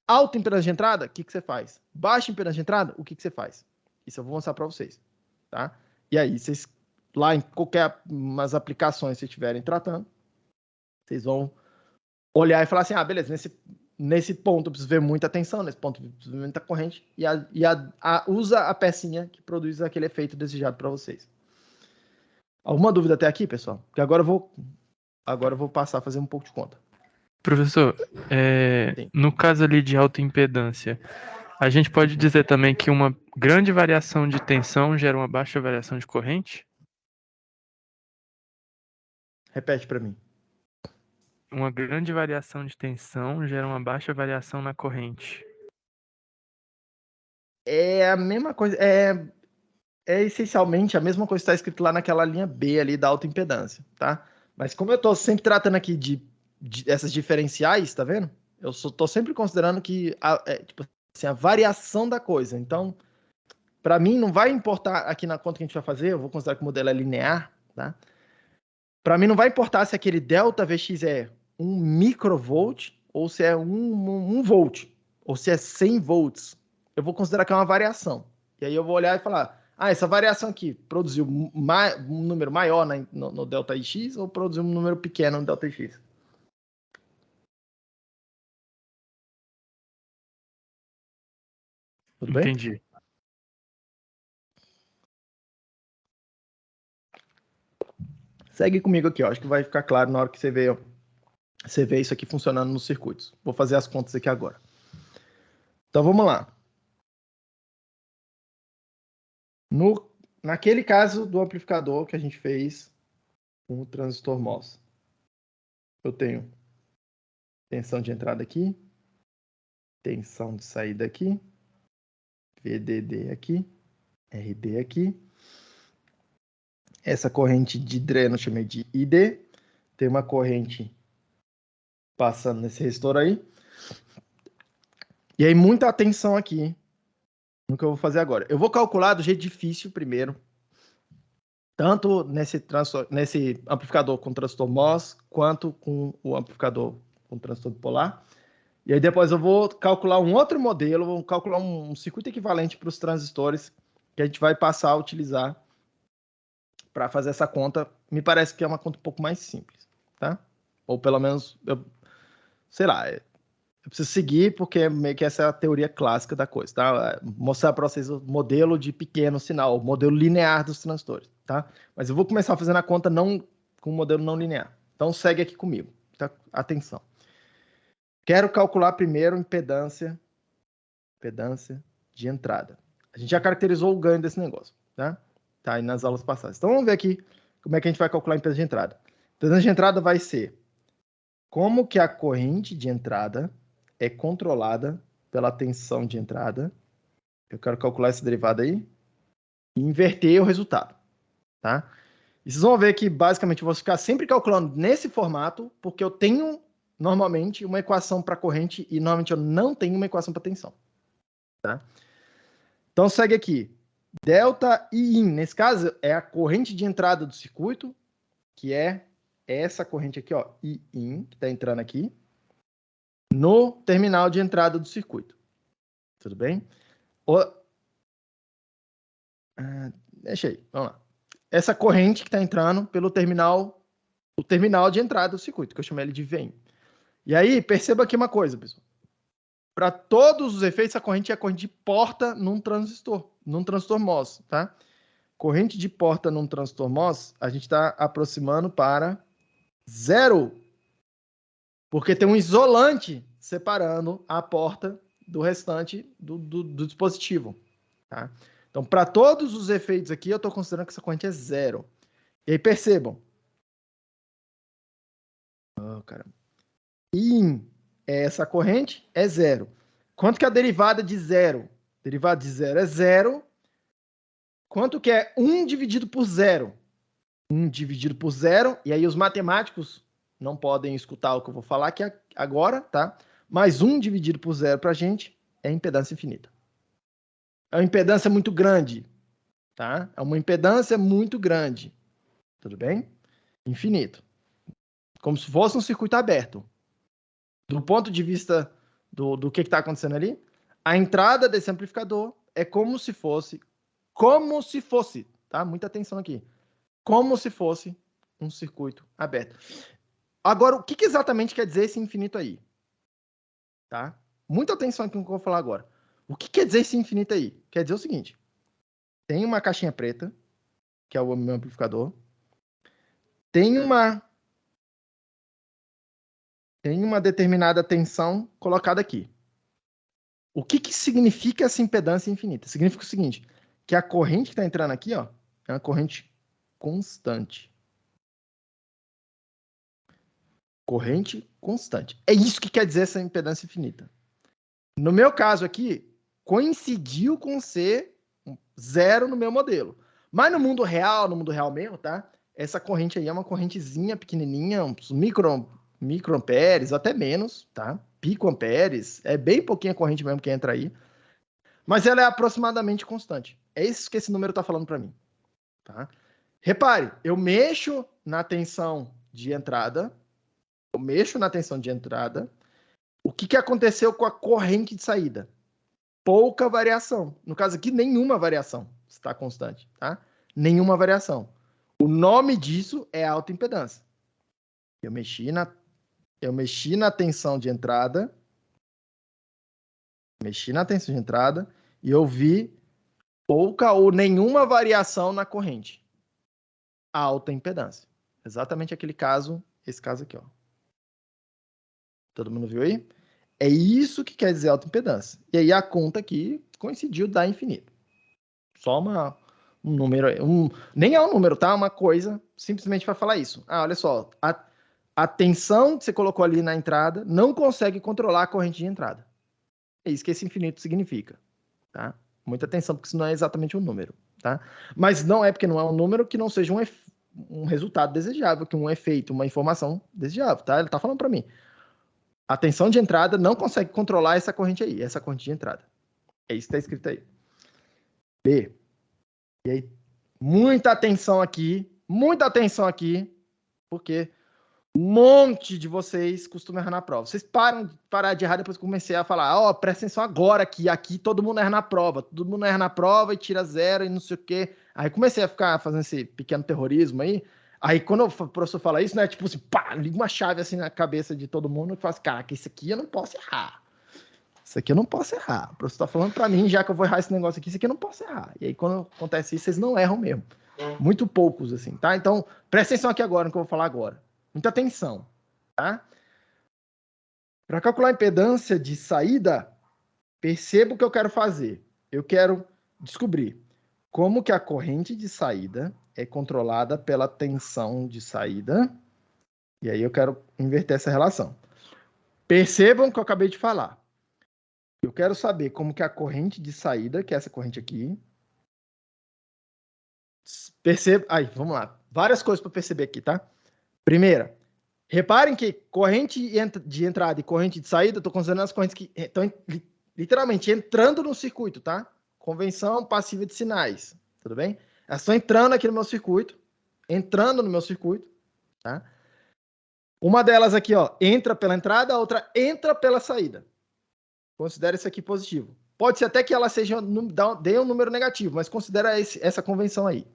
Alta impedância de entrada, o que você faz? Baixa impedância de entrada, o que você faz? Isso eu vou mostrar para vocês, tá? E aí, vocês lá em qualquer umas aplicações que vocês estiverem tratando, vocês vão olhar e falar assim, beleza, nesse ponto eu preciso ver muita tensão, nesse ponto eu preciso ver muita corrente, usa a pecinha que produz aquele efeito desejado para vocês. Alguma dúvida até aqui, pessoal? Porque agora eu vou passar a fazer um pouco de conta. Professor, no caso ali de alta impedância, a gente pode dizer também que uma grande variação de tensão gera uma baixa variação de corrente? Repete para mim. Uma grande variação de tensão gera uma baixa variação na corrente. É a mesma coisa, é essencialmente a mesma coisa que está escrito lá naquela linha B ali da alta impedância, tá? Mas como eu estou sempre tratando aqui de essas diferenciais, tá vendo? Eu estou sempre considerando que tipo assim, a variação da coisa. Então, para mim, não vai importar aqui na conta que a gente vai fazer, eu vou considerar que o modelo é linear, tá? Para mim, não vai importar se aquele delta Vx é 1 microvolt ou se é 1 volt, ou se é 100 volts. Eu vou considerar que é uma variação. E aí eu vou olhar e falar, essa variação aqui produziu um número maior no delta X ou produziu um número pequeno no delta X? Tudo bem? Entendi. Segue comigo aqui, ó. Acho que vai ficar claro na hora que você vê isso aqui funcionando nos circuitos. Vou fazer as contas aqui agora. Então vamos lá. Naquele caso do amplificador que a gente fez com o transistor MOS, eu tenho tensão de entrada aqui, tensão de saída aqui, VDD aqui, RD aqui. Essa corrente de dreno eu chamei de ID. Tem uma corrente passando nesse resistor aí. E aí muita atenção aqui no que eu vou fazer agora. Eu vou calcular do jeito difícil primeiro, tanto nesse amplificador com transistor MOS, quanto com o amplificador com transistor bipolar. E aí depois eu vou calcular um outro modelo, vou calcular um circuito equivalente para os transistores que a gente vai passar a utilizar para fazer essa conta. Me parece que é uma conta um pouco mais simples, tá? Ou pelo menos, sei lá, eu preciso seguir porque meio que essa é a teoria clássica da coisa, tá? Mostrar para vocês o modelo de pequeno sinal, o modelo linear dos transistores, tá? Mas eu vou começar fazendo a conta não com o modelo não linear. Então segue aqui comigo, tá? Atenção. Quero calcular primeiro impedância de entrada. A gente já caracterizou o ganho desse negócio, tá? Tá aí nas aulas passadas. Então vamos ver aqui como é que a gente vai calcular a impedância de entrada. A impedância de entrada vai ser como que a corrente de entrada é controlada pela tensão de entrada. Eu quero calcular essa derivada aí e inverter o resultado, tá? E vocês vão ver que basicamente eu vou ficar sempre calculando nesse formato, porque eu tenho normalmente uma equação para corrente e normalmente eu não tenho uma equação para tensão, tá? Então segue aqui. Delta I in, nesse caso, é a corrente de entrada do circuito, que é essa corrente aqui, ó, I in, que está entrando aqui, no terminal de entrada do circuito. Tudo bem? Deixa aí, vamos lá. Essa corrente que está entrando pelo terminal o terminal de entrada do circuito, que eu chamei ele de vem. E aí, perceba aqui uma coisa, pessoal. Para todos os efeitos, a corrente é a corrente de porta num transistor MOS, tá? Corrente de porta num transistor MOS, a gente está aproximando para 0, porque tem um isolante separando a porta do restante do dispositivo, tá? Então, para todos os efeitos aqui, eu estou considerando que essa corrente é 0. E aí, percebam. Oh, caramba. In, essa corrente é 0. Quanto que é a derivada de 0? Derivada de 0 é 0. Quanto que é 1 dividido por 0? 1 dividido por 0. E aí os matemáticos não podem escutar o que eu vou falar aqui agora, tá? Mas 1 dividido por 0 para a gente é impedância infinita. É uma impedância muito grande, tá? É uma impedância muito grande. Tudo bem? Infinito. Como se fosse um circuito aberto. Do ponto de vista do que está acontecendo ali, a entrada desse amplificador é como se fosse, tá? Muita atenção aqui. Como se fosse um circuito aberto. Agora, o que exatamente quer dizer esse infinito aí? Tá? Muita atenção aqui no que eu vou falar agora. O que quer dizer esse infinito aí? Quer dizer o seguinte. Tem uma caixinha preta, que é o meu amplificador. Tem uma determinada tensão colocada aqui. O que significa essa impedância infinita? Significa o seguinte, que a corrente que está entrando aqui, ó, é uma corrente constante. Corrente constante. É isso que quer dizer essa impedância infinita. No meu caso aqui, coincidiu com ser 0 no meu modelo. Mas no mundo real mesmo, tá? Essa corrente aí é uma correntezinha pequenininha, uns microamperes, até menos, tá? Picoamperes, é bem pouquinha corrente mesmo que entra aí. Mas ela é aproximadamente constante. É isso que esse número está falando para mim, tá? Repare, eu mexo na tensão de entrada, o que aconteceu com a corrente de saída? Pouca variação. No caso aqui, nenhuma variação está constante, tá? Nenhuma variação. O nome disso é autoimpedância. Eu mexi na tensão de entrada, e eu vi pouca ou nenhuma variação na corrente. Alta impedância. Exatamente aquele caso, esse caso aqui, ó. Todo mundo viu aí? É isso que quer dizer alta impedância. E aí a conta aqui coincidiu dar infinito. Só um número, nem é um número, tá? Uma coisa, simplesmente para falar isso. Ah, olha só, a tensão que você colocou ali na entrada não consegue controlar a corrente de entrada. É isso que esse infinito significa, tá? Muita atenção, porque isso não é exatamente um número, tá? Mas não é porque não é um número que não seja um resultado desejável, que um efeito, uma informação desejável, tá? Ele tá falando para mim. A tensão de entrada não consegue controlar essa corrente aí, essa corrente de entrada. É isso que está escrito aí. B. E aí, muita atenção aqui, porque um monte de vocês costumam errar na prova. Vocês parar de errar depois que comecei a falar, ó, presta atenção agora que aqui todo mundo erra na prova. Todo mundo erra na prova e tira 0 e não sei o quê. Aí comecei a ficar fazendo esse pequeno terrorismo aí. Aí quando o professor fala isso, né, tipo assim, pá, liga uma chave assim na cabeça de todo mundo e fala assim, cara, que isso aqui eu não posso errar. Isso aqui eu não posso errar. O professor tá falando para mim, já que eu vou errar esse negócio aqui, isso aqui eu não posso errar. E aí quando acontece isso, vocês não erram mesmo. Muito poucos, assim, tá? Então, presta atenção aqui agora no que eu vou falar agora. Muita atenção, tá? Para calcular a impedância de saída, perceba o que eu quero fazer. Eu quero descobrir como que a corrente de saída é controlada pela tensão de saída. E aí eu quero inverter essa relação. Percebam o que eu acabei de falar. Eu quero saber como que a corrente de saída, que é essa corrente aqui, perceba... Aí, vamos lá. Várias coisas para perceber aqui, tá? Primeira, reparem que corrente de entrada e corrente de saída, eu estou considerando as correntes que estão literalmente entrando no circuito, tá? Convenção passiva de sinais, tudo bem? Elas estão entrando aqui no meu circuito, tá? Uma delas aqui, ó, entra pela entrada, a outra entra pela saída. Considera isso aqui positivo. Pode ser até que ela seja, dê um número negativo, mas considera essa convenção aí,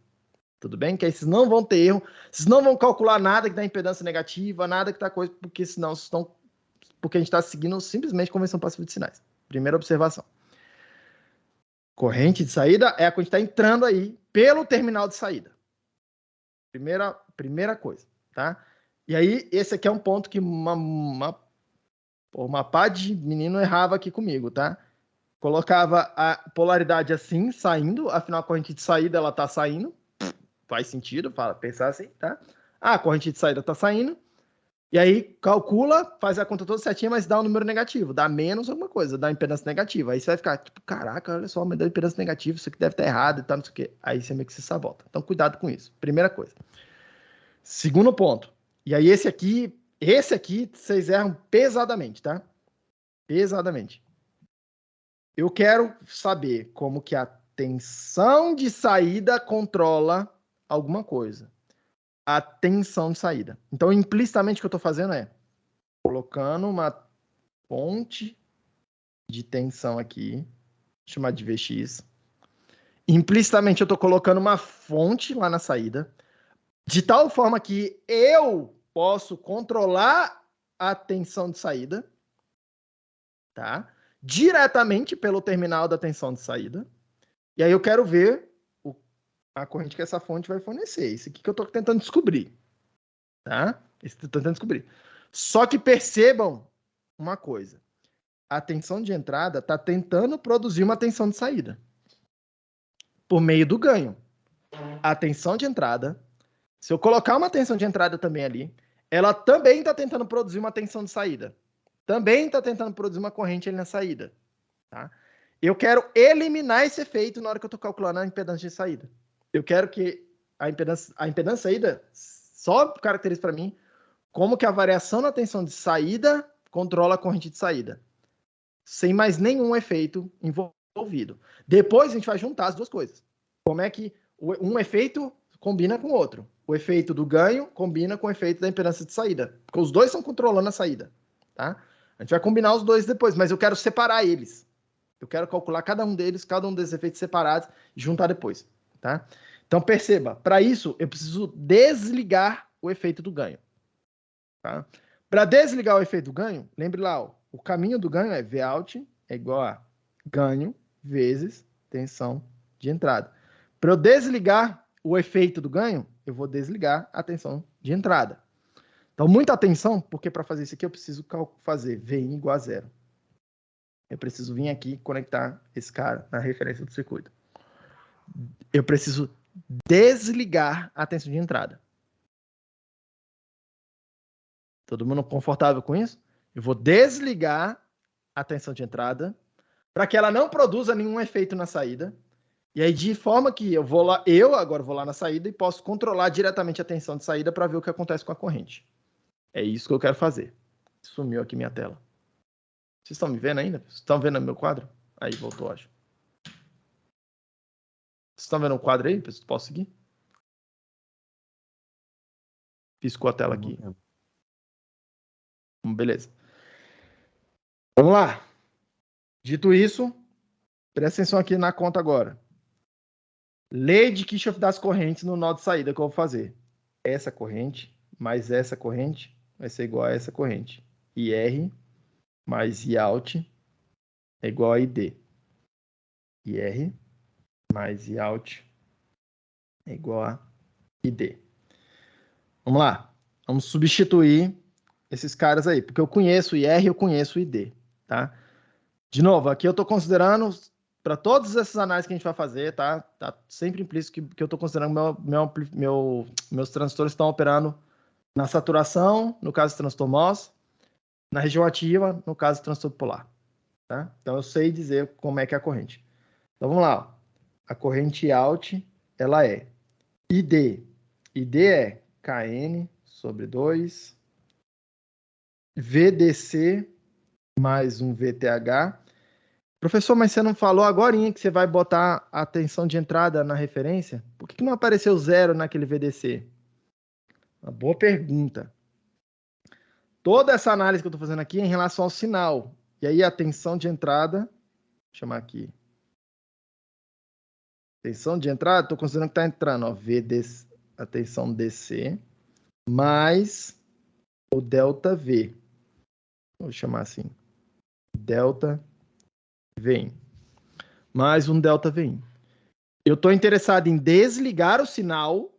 Tudo bem? Que aí vocês não vão ter erro, vocês não vão calcular nada que dá impedância negativa, nada que tá coisa, porque senão vocês estão... Porque a gente está seguindo simplesmente convenção passiva de sinais. Primeira observação. Corrente de saída é a quantidade entrando aí pelo terminal de saída. Primeira coisa, tá? E aí, esse aqui é um ponto que uma pá de menino errava aqui comigo, tá? Colocava a polaridade assim, saindo, afinal a corrente de saída, ela tá saindo, faz sentido, pensar assim, tá? A corrente de saída tá saindo, e aí calcula, faz a conta toda certinha, mas dá um número negativo, dá menos alguma coisa, dá impedância negativa. Aí você vai ficar, tipo, caraca, olha só, mas deu impedância negativa, isso aqui deve estar errado e tal, não sei o quê. Aí você meio que se sabota. Então, cuidado com isso. Primeira coisa. Segundo ponto. E aí, esse aqui, vocês erram pesadamente, tá? Pesadamente. Eu quero saber como que a tensão de saída controla alguma coisa. A tensão de saída. Então, implicitamente, o que eu estou fazendo é colocando uma fonte de tensão aqui, chamada de Vx. Implicitamente, eu estou colocando uma fonte lá na saída, de tal forma que eu posso controlar a tensão de saída, tá? Diretamente pelo terminal da tensão de saída. E aí eu quero ver a corrente que essa fonte vai fornecer. Isso aqui que eu estou tentando descobrir, tá? Isso que eu tô tentando descobrir. Só que percebam uma coisa. A tensão de entrada está tentando produzir uma tensão de saída por meio do ganho. A tensão de entrada, se eu colocar uma tensão de entrada também ali, ela também está tentando produzir uma tensão de saída. Também está tentando produzir uma corrente ali na saída. Tá? Eu quero eliminar esse efeito na hora que eu estou calculando a impedância de saída. Eu quero que a impedância de saída só caracterize para mim como que a variação na tensão de saída controla a corrente de saída. Sem mais nenhum efeito envolvido. Depois a gente vai juntar as duas coisas. Como é que um efeito combina com o outro. O efeito do ganho combina com o efeito da impedância de saída. Porque os dois estão controlando a saída. Tá? A gente vai combinar os dois depois, mas eu quero separar eles. Eu quero calcular cada um desses efeitos separados e juntar depois. Tá? Então perceba, para isso eu preciso desligar o efeito do ganho. Tá? Para desligar o efeito do ganho, lembre lá, ó, o caminho do ganho é Vout é igual a ganho vezes tensão de entrada. Para eu desligar o efeito do ganho, eu vou desligar a tensão de entrada. Então, muita atenção, porque para fazer isso aqui eu preciso fazer Vin igual a zero. Eu preciso vir aqui e conectar esse cara na referência do circuito. Eu preciso desligar a tensão de entrada. Todo mundo confortável com isso? Eu vou desligar a tensão de entrada para que ela não produza nenhum efeito na saída. E aí, de forma que eu agora vou lá na saída e posso controlar diretamente a tensão de saída para ver o que acontece com a corrente. É isso que eu quero fazer. Sumiu aqui minha tela. Vocês estão me vendo ainda? Vocês estão vendo meu quadro? Aí, voltou, acho. Vocês estão vendo o quadro aí? Posso seguir? Piscou a tela aqui. Beleza. Vamos lá. Dito isso, presta atenção aqui na conta agora. Lei de Kirchhoff das correntes no nó de saída que eu vou fazer. Essa corrente mais essa corrente vai ser igual a essa corrente. IR mais Iout é igual a ID. IR mais Iout é igual a ID. Vamos lá. Vamos substituir esses caras aí, porque eu conheço o IR e eu conheço o ID, tá? De novo, aqui eu estou considerando, para todas essas análises que a gente vai fazer, tá? Tá sempre implícito que eu estou considerando meus transistores estão operando na saturação, no caso do transistor MOS, na região ativa, no caso do transistor polar. Tá? Então eu sei dizer como é que é a corrente. Então vamos lá. Ó. A corrente out, ela é ID. ID é KN sobre 2, VDC mais um VTH. Professor, mas você não falou agorinha que você vai botar a tensão de entrada na referência? Por que não apareceu zero naquele VDC? Uma boa pergunta. Toda essa análise que eu estou fazendo aqui é em relação ao sinal. E aí a tensão de entrada, vou chamar aqui Tensão de entrada, estou considerando que está entrando, ó, a tensão DC, mais o ΔV. Vou chamar assim. ΔV. Mais um ΔV. Eu estou interessado em desligar o sinal,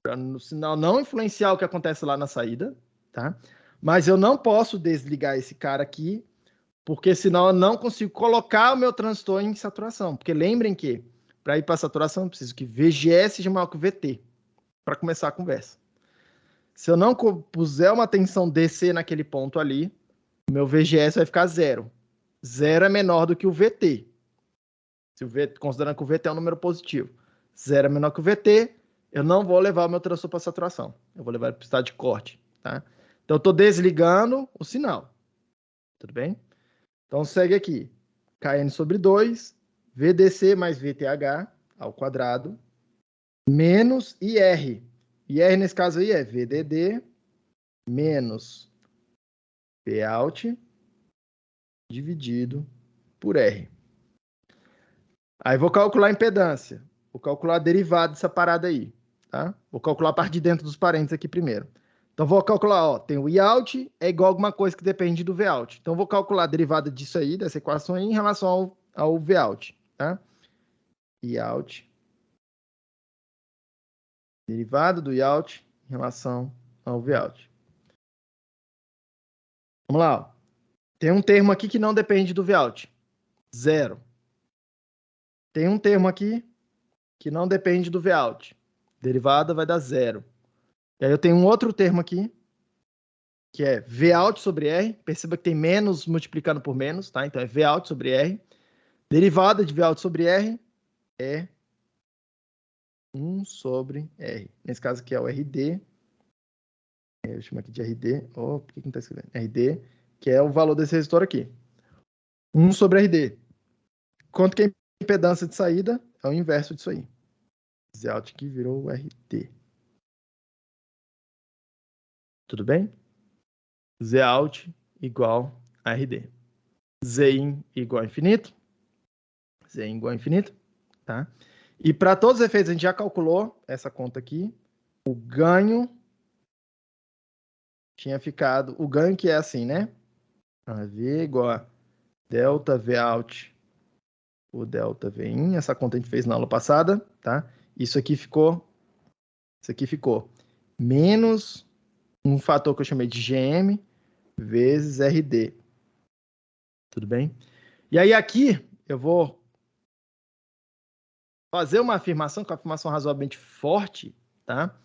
para o sinal não influenciar o que acontece lá na saída, tá? Mas eu não posso desligar esse cara aqui, porque senão eu não consigo colocar o meu transistor em saturação. Porque lembrem que, para ir para saturação, eu preciso que VGS seja maior que o VT, para começar a conversa. Se eu não puser uma tensão DC naquele ponto ali, o meu VGS vai ficar 0. 0 é menor do que o VT. Se o VT, considerando que o VT é um número positivo. 0 é menor que o VT, eu não vou levar o meu transistor para saturação. Eu vou levar ele para o estado de corte. Tá? Então, eu estou desligando o sinal. Tudo bem? Então, segue aqui. Kn sobre 2, VDC mais VTH ao quadrado, menos IR. IR, nesse caso aí, é VDD menos Pout dividido por R. Aí vou calcular a impedância. Vou calcular a derivada dessa parada aí. Tá? Vou calcular a parte de dentro dos parênteses aqui primeiro. Então vou calcular, ó, tem o Iout é igual a alguma coisa que depende do Vout. Então vou calcular a derivada disso aí, dessa equação aí, em relação ao Vout. Tá? Iout. Derivada do Iout em relação ao Vout. Vamos lá. Ó. Tem um termo aqui que não depende do Vout. 0. Tem um termo aqui que não depende do Vout. Derivada vai dar 0. E aí eu tenho um outro termo aqui, que é Vout sobre R. Perceba que tem menos multiplicando por menos, tá? Então é Vout sobre R. Derivada de Vout sobre R é 1 sobre R. Nesse caso aqui é o RD. Eu chamo aqui de RD. Oh, por que não está escrevendo? RD, que é o valor desse resistor aqui. 1 sobre RD. Quanto que é a impedância de saída? É o inverso disso aí. Zout aqui virou o RD. Tudo bem? Zout igual a RD. Zin igual a infinito. Zin igual a infinito. Tá? E para todos os efeitos, a gente já calculou essa conta aqui. O ganho tinha ficado... O ganho que é assim, né? V igual a delta Vout por delta Vin. Essa conta a gente fez na aula passada. Tá? Isso aqui ficou menos um fator que eu chamei de GM vezes RD. Tudo bem? E aí aqui eu vou fazer uma afirmação, que é uma afirmação razoavelmente forte, tá?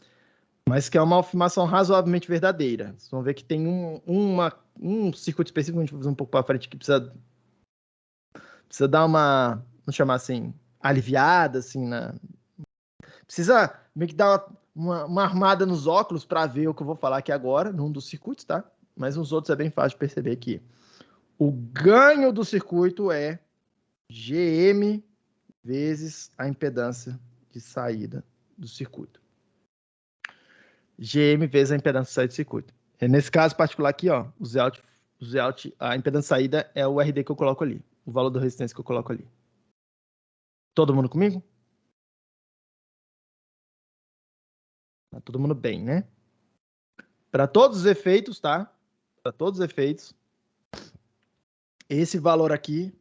Mas que é uma afirmação razoavelmente verdadeira. Vocês vão ver que tem um circuito específico, a gente vai fazer um pouco para frente, que precisa dar uma, vamos chamar assim, aliviada, assim, precisa meio que dar uma armada nos óculos para ver o que eu vou falar aqui agora, num dos circuitos, tá? Mas nos outros é bem fácil de perceber que o ganho do circuito é GM vezes a impedância de saída do circuito. GM vezes a impedância de saída do circuito. Nesse caso particular aqui, ó, o Zout, a impedância de saída é o RD que eu coloco ali, o valor da resistência que eu coloco ali. Todo mundo comigo? Tá todo mundo bem, né? Para todos os efeitos, tá? Para todos os efeitos, esse valor aqui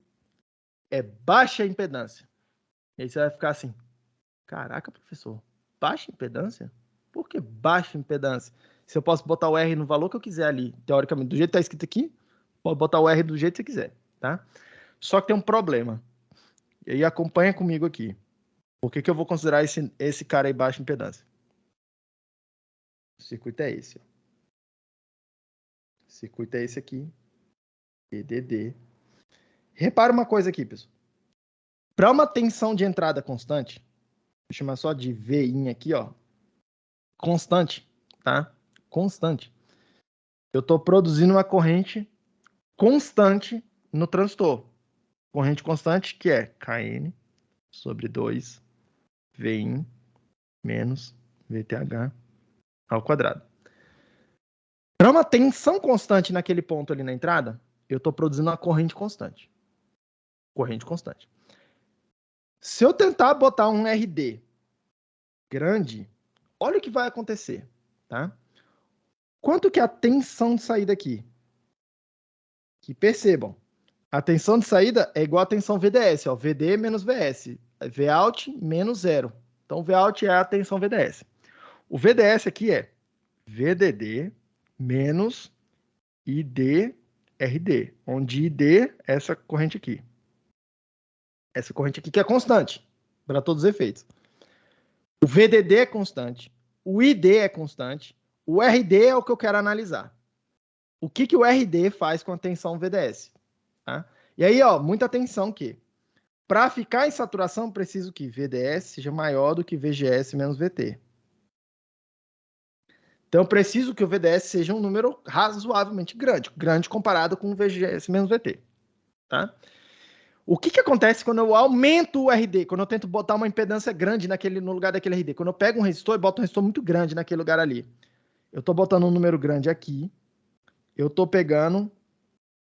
é baixa impedância. E aí você vai ficar assim, caraca, professor, baixa impedância? Por que baixa impedância? Se eu posso botar o R no valor que eu quiser ali, teoricamente, do jeito que está escrito aqui, pode botar o R do jeito que você quiser, tá? Só que tem um problema. E aí acompanha comigo aqui. Por que eu vou considerar esse cara aí baixa impedância? O circuito é esse. Ó. O circuito é esse aqui. EDD. Repara uma coisa aqui, pessoal. Para uma tensão de entrada constante, vou chamar só de Vin aqui, ó. Constante, tá? Constante. Eu estou produzindo uma corrente constante no transistor. Corrente constante que é Kn sobre 2 Vin menos VTH ao quadrado. Para uma tensão constante naquele ponto ali na entrada, eu estou produzindo uma corrente constante. Corrente constante. Se eu tentar botar um RD grande, olha o que vai acontecer, tá? Quanto que é a tensão de saída aqui? Que percebam, a tensão de saída é igual a tensão VDS, ó, VD menos VS, Vout menos zero. Então, Vout é a tensão VDS. O VDS aqui é VDD menos IDRD, onde ID é essa corrente aqui. Essa corrente aqui que é constante, para todos os efeitos. O VDD é constante, o ID é constante, o RD é o que eu quero analisar. O que o RD faz com a tensão VDS? Tá? E aí, ó, muita atenção que para ficar em saturação, preciso que VDS seja maior do que VGS menos VT. Então, eu preciso que o VDS seja um número razoavelmente grande, grande comparado com o VGS menos VT. Tá? O que acontece quando eu aumento o RD, quando eu tento botar uma impedância grande no lugar daquele RD? Quando eu pego um resistor e boto um resistor muito grande naquele lugar ali. Eu estou botando um número grande aqui, eu estou pegando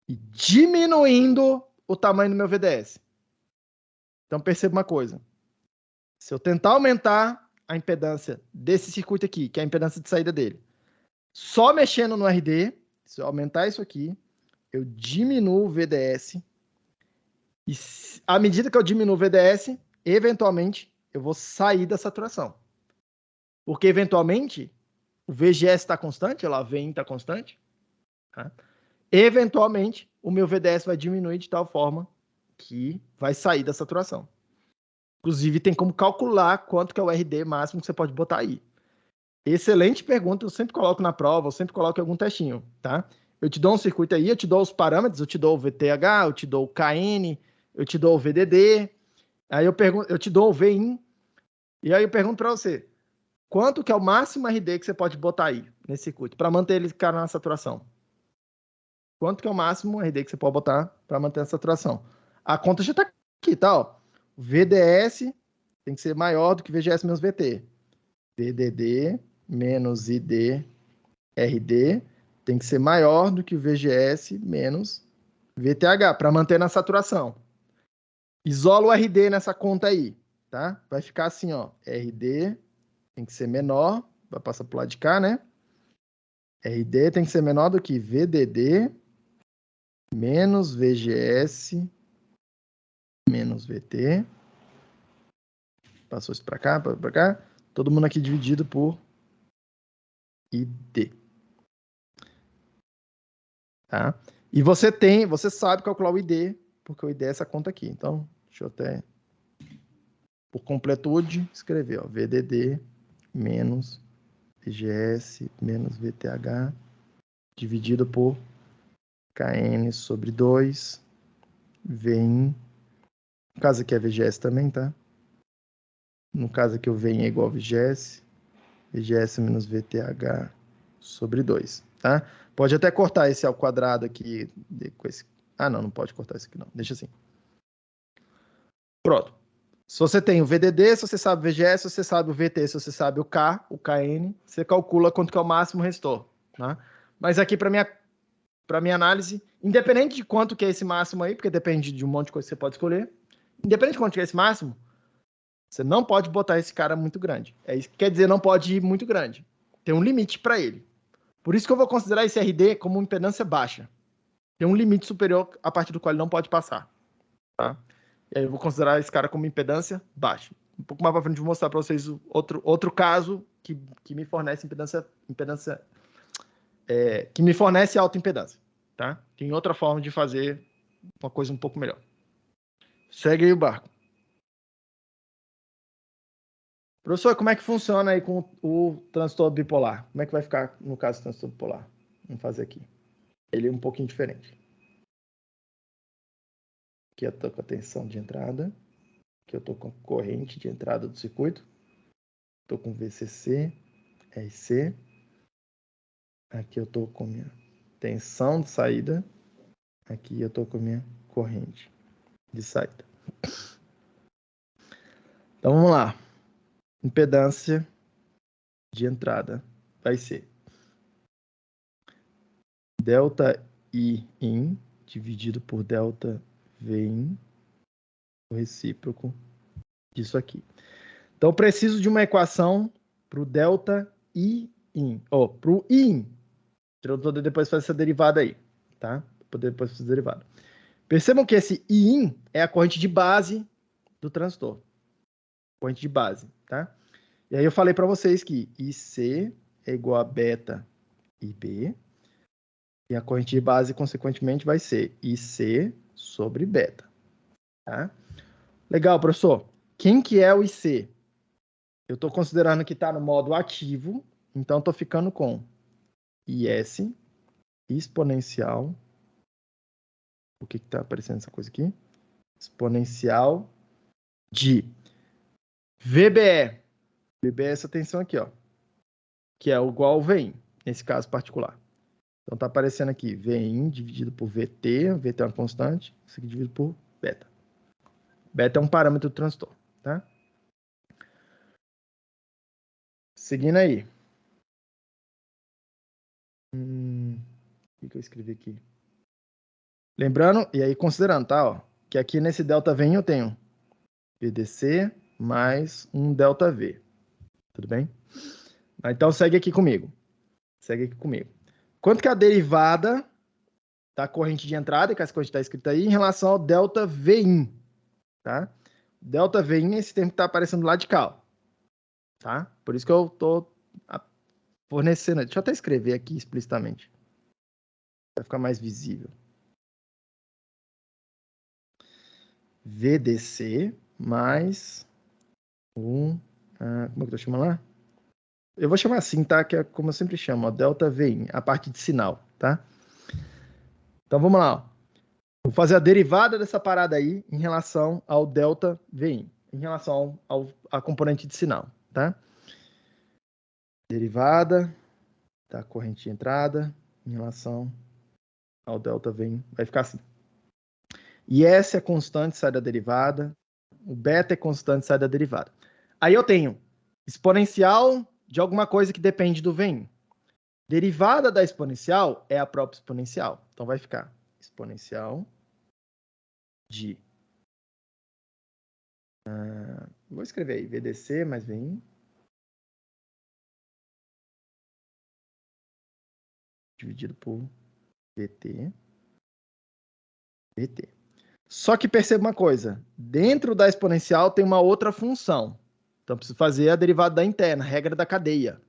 e diminuindo o tamanho do meu VDS. Então, perceba uma coisa. Se eu tentar aumentar a impedância desse circuito aqui, que é a impedância de saída dele, só mexendo no RD, se eu aumentar isso aqui, eu diminuo o VDS. E à medida que eu diminuo o VDS, eventualmente, eu vou sair da saturação. Porque, eventualmente, o VGS está constante, lá vem está constante. Tá? Eventualmente, o meu VDS vai diminuir de tal forma que vai sair da saturação. Inclusive, tem como calcular quanto que é o RD máximo que você pode botar aí. Excelente pergunta, eu sempre coloco na prova, eu sempre coloco em algum textinho, tá? Eu te dou um circuito aí, eu te dou os parâmetros, eu te dou o VTH, eu te dou o KN, eu te dou o VDD, aí eu te dou o VIN, e aí eu pergunto para você, quanto que é o máximo RD que você pode botar aí nesse circuito, para manter ele cara na saturação? Quanto que é o máximo RD que você pode botar para manter a saturação? A conta já está aqui, tá? Ó. VDS tem que ser maior do que VGS menos VT. VDD menos ID RD tem que ser maior do que o VGS menos VTH, para manter na saturação. Isola o RD nessa conta aí, tá? Vai ficar assim, ó. RD tem que ser menor, vai passar pro lado de cá, né? RD tem que ser menor do que VDD menos VGS menos VT. Passou isso para cá, para cá. Todo mundo aqui dividido por ID. Tá? E você sabe calcular o ID, porque o ID é essa conta aqui. Então, deixa eu até, por completude, escrever, ó, VDD menos VGS menos VTH dividido por KN sobre 2, VIN. No caso aqui é VGS também, tá? No caso aqui o VIN é igual a VGS, VGS menos VTH sobre 2, tá? Pode até cortar esse ao quadrado aqui com esse. Ah, não pode cortar isso aqui não. Deixa assim. Pronto. Se você tem o VDD, se você sabe o VGS, se você sabe o VT, se você sabe o K, o KN, você calcula quanto que é o máximo resistor, tá? Mas aqui para minha análise, independente de quanto que é esse máximo aí, porque depende de um monte de coisa que você pode escolher, independente de quanto que é esse máximo, você não pode botar esse cara muito grande. É isso que quer dizer, não pode ir muito grande. Tem um limite para ele. Por isso que eu vou considerar esse RD como uma impedância baixa. Tem um limite superior a partir do qual ele não pode passar. Tá? E aí eu vou considerar esse cara como impedância baixa. Um pouco mais para frente eu vou mostrar para vocês outro caso que me fornece que me fornece alta impedância. Tá? Tem outra forma de fazer uma coisa um pouco melhor. Segue aí o barco. Professor, como é que funciona aí com o transtorno bipolar? Como é que vai ficar no caso do transtorno bipolar? Vamos fazer aqui. Ele é um pouquinho diferente. Aqui eu estou com a tensão de entrada. Aqui eu estou com a corrente de entrada do circuito. Estou com VCC, RC. Aqui eu estou com minha tensão de saída. Aqui eu estou com minha corrente de saída. Então vamos lá. Impedância de entrada vai ser delta I in dividido por delta V in, o recíproco disso aqui. Então, eu preciso de uma equação para o delta I in. Para o I in. Para eu poder depois fazer essa derivada aí. Tá? Para poder depois fazer essa derivada. Percebam que esse I in é a corrente de base do transistor. Corrente de base. Tá? E aí eu falei para vocês que IC é igual a beta IB. E a corrente de base, consequentemente, vai ser IC sobre beta. Tá? Legal, professor. Quem que é o IC? Eu estou considerando que está no modo ativo, então estou ficando com IS exponencial. O que está aparecendo essa coisa aqui? Exponencial de VBE. VBE é essa tensão aqui, ó, que é igual ao Vin, nesse caso particular. Então está aparecendo aqui Vin dividido por VT, VT é uma constante, isso aqui dividido por beta. Beta é um parâmetro do transistor, tá? Seguindo aí. O que eu escrevi aqui? Lembrando, e aí considerando, tá? Ó, que aqui nesse ΔV eu tenho VDC mais um ΔV. Tudo bem? Então segue aqui comigo. Segue aqui comigo. Quanto que é a derivada da corrente de entrada, que essa corrente está escrita aí, em relação ao ΔVin, tá? ΔVin é esse termo que está aparecendo lá de cá, ó, tá? Por isso que eu estou fornecendo. Deixa eu até escrever aqui explicitamente. Vai ficar mais visível. VDC mais um... como é que eu chamo lá? Eu vou chamar assim, tá? Que é como eu sempre chamo, ó, ΔVin, a parte de sinal, tá? Então vamos lá, ó. Vou fazer a derivada dessa parada aí em relação ao ΔVin, em relação à componente de sinal, tá? Derivada da corrente de entrada em relação ao ΔVin. Vai ficar assim. E S é constante, sai da derivada. O beta é constante, sai da derivada. Aí eu tenho exponencial de alguma coisa que depende do Vin. Derivada da exponencial é a própria exponencial. Então vai ficar exponencial de... vou escrever aí, VDC mais Vin. Dividido por VT. VT. Só que perceba uma coisa. Dentro da exponencial tem uma outra função. Então, preciso fazer a derivada da interna, regra da cadeia.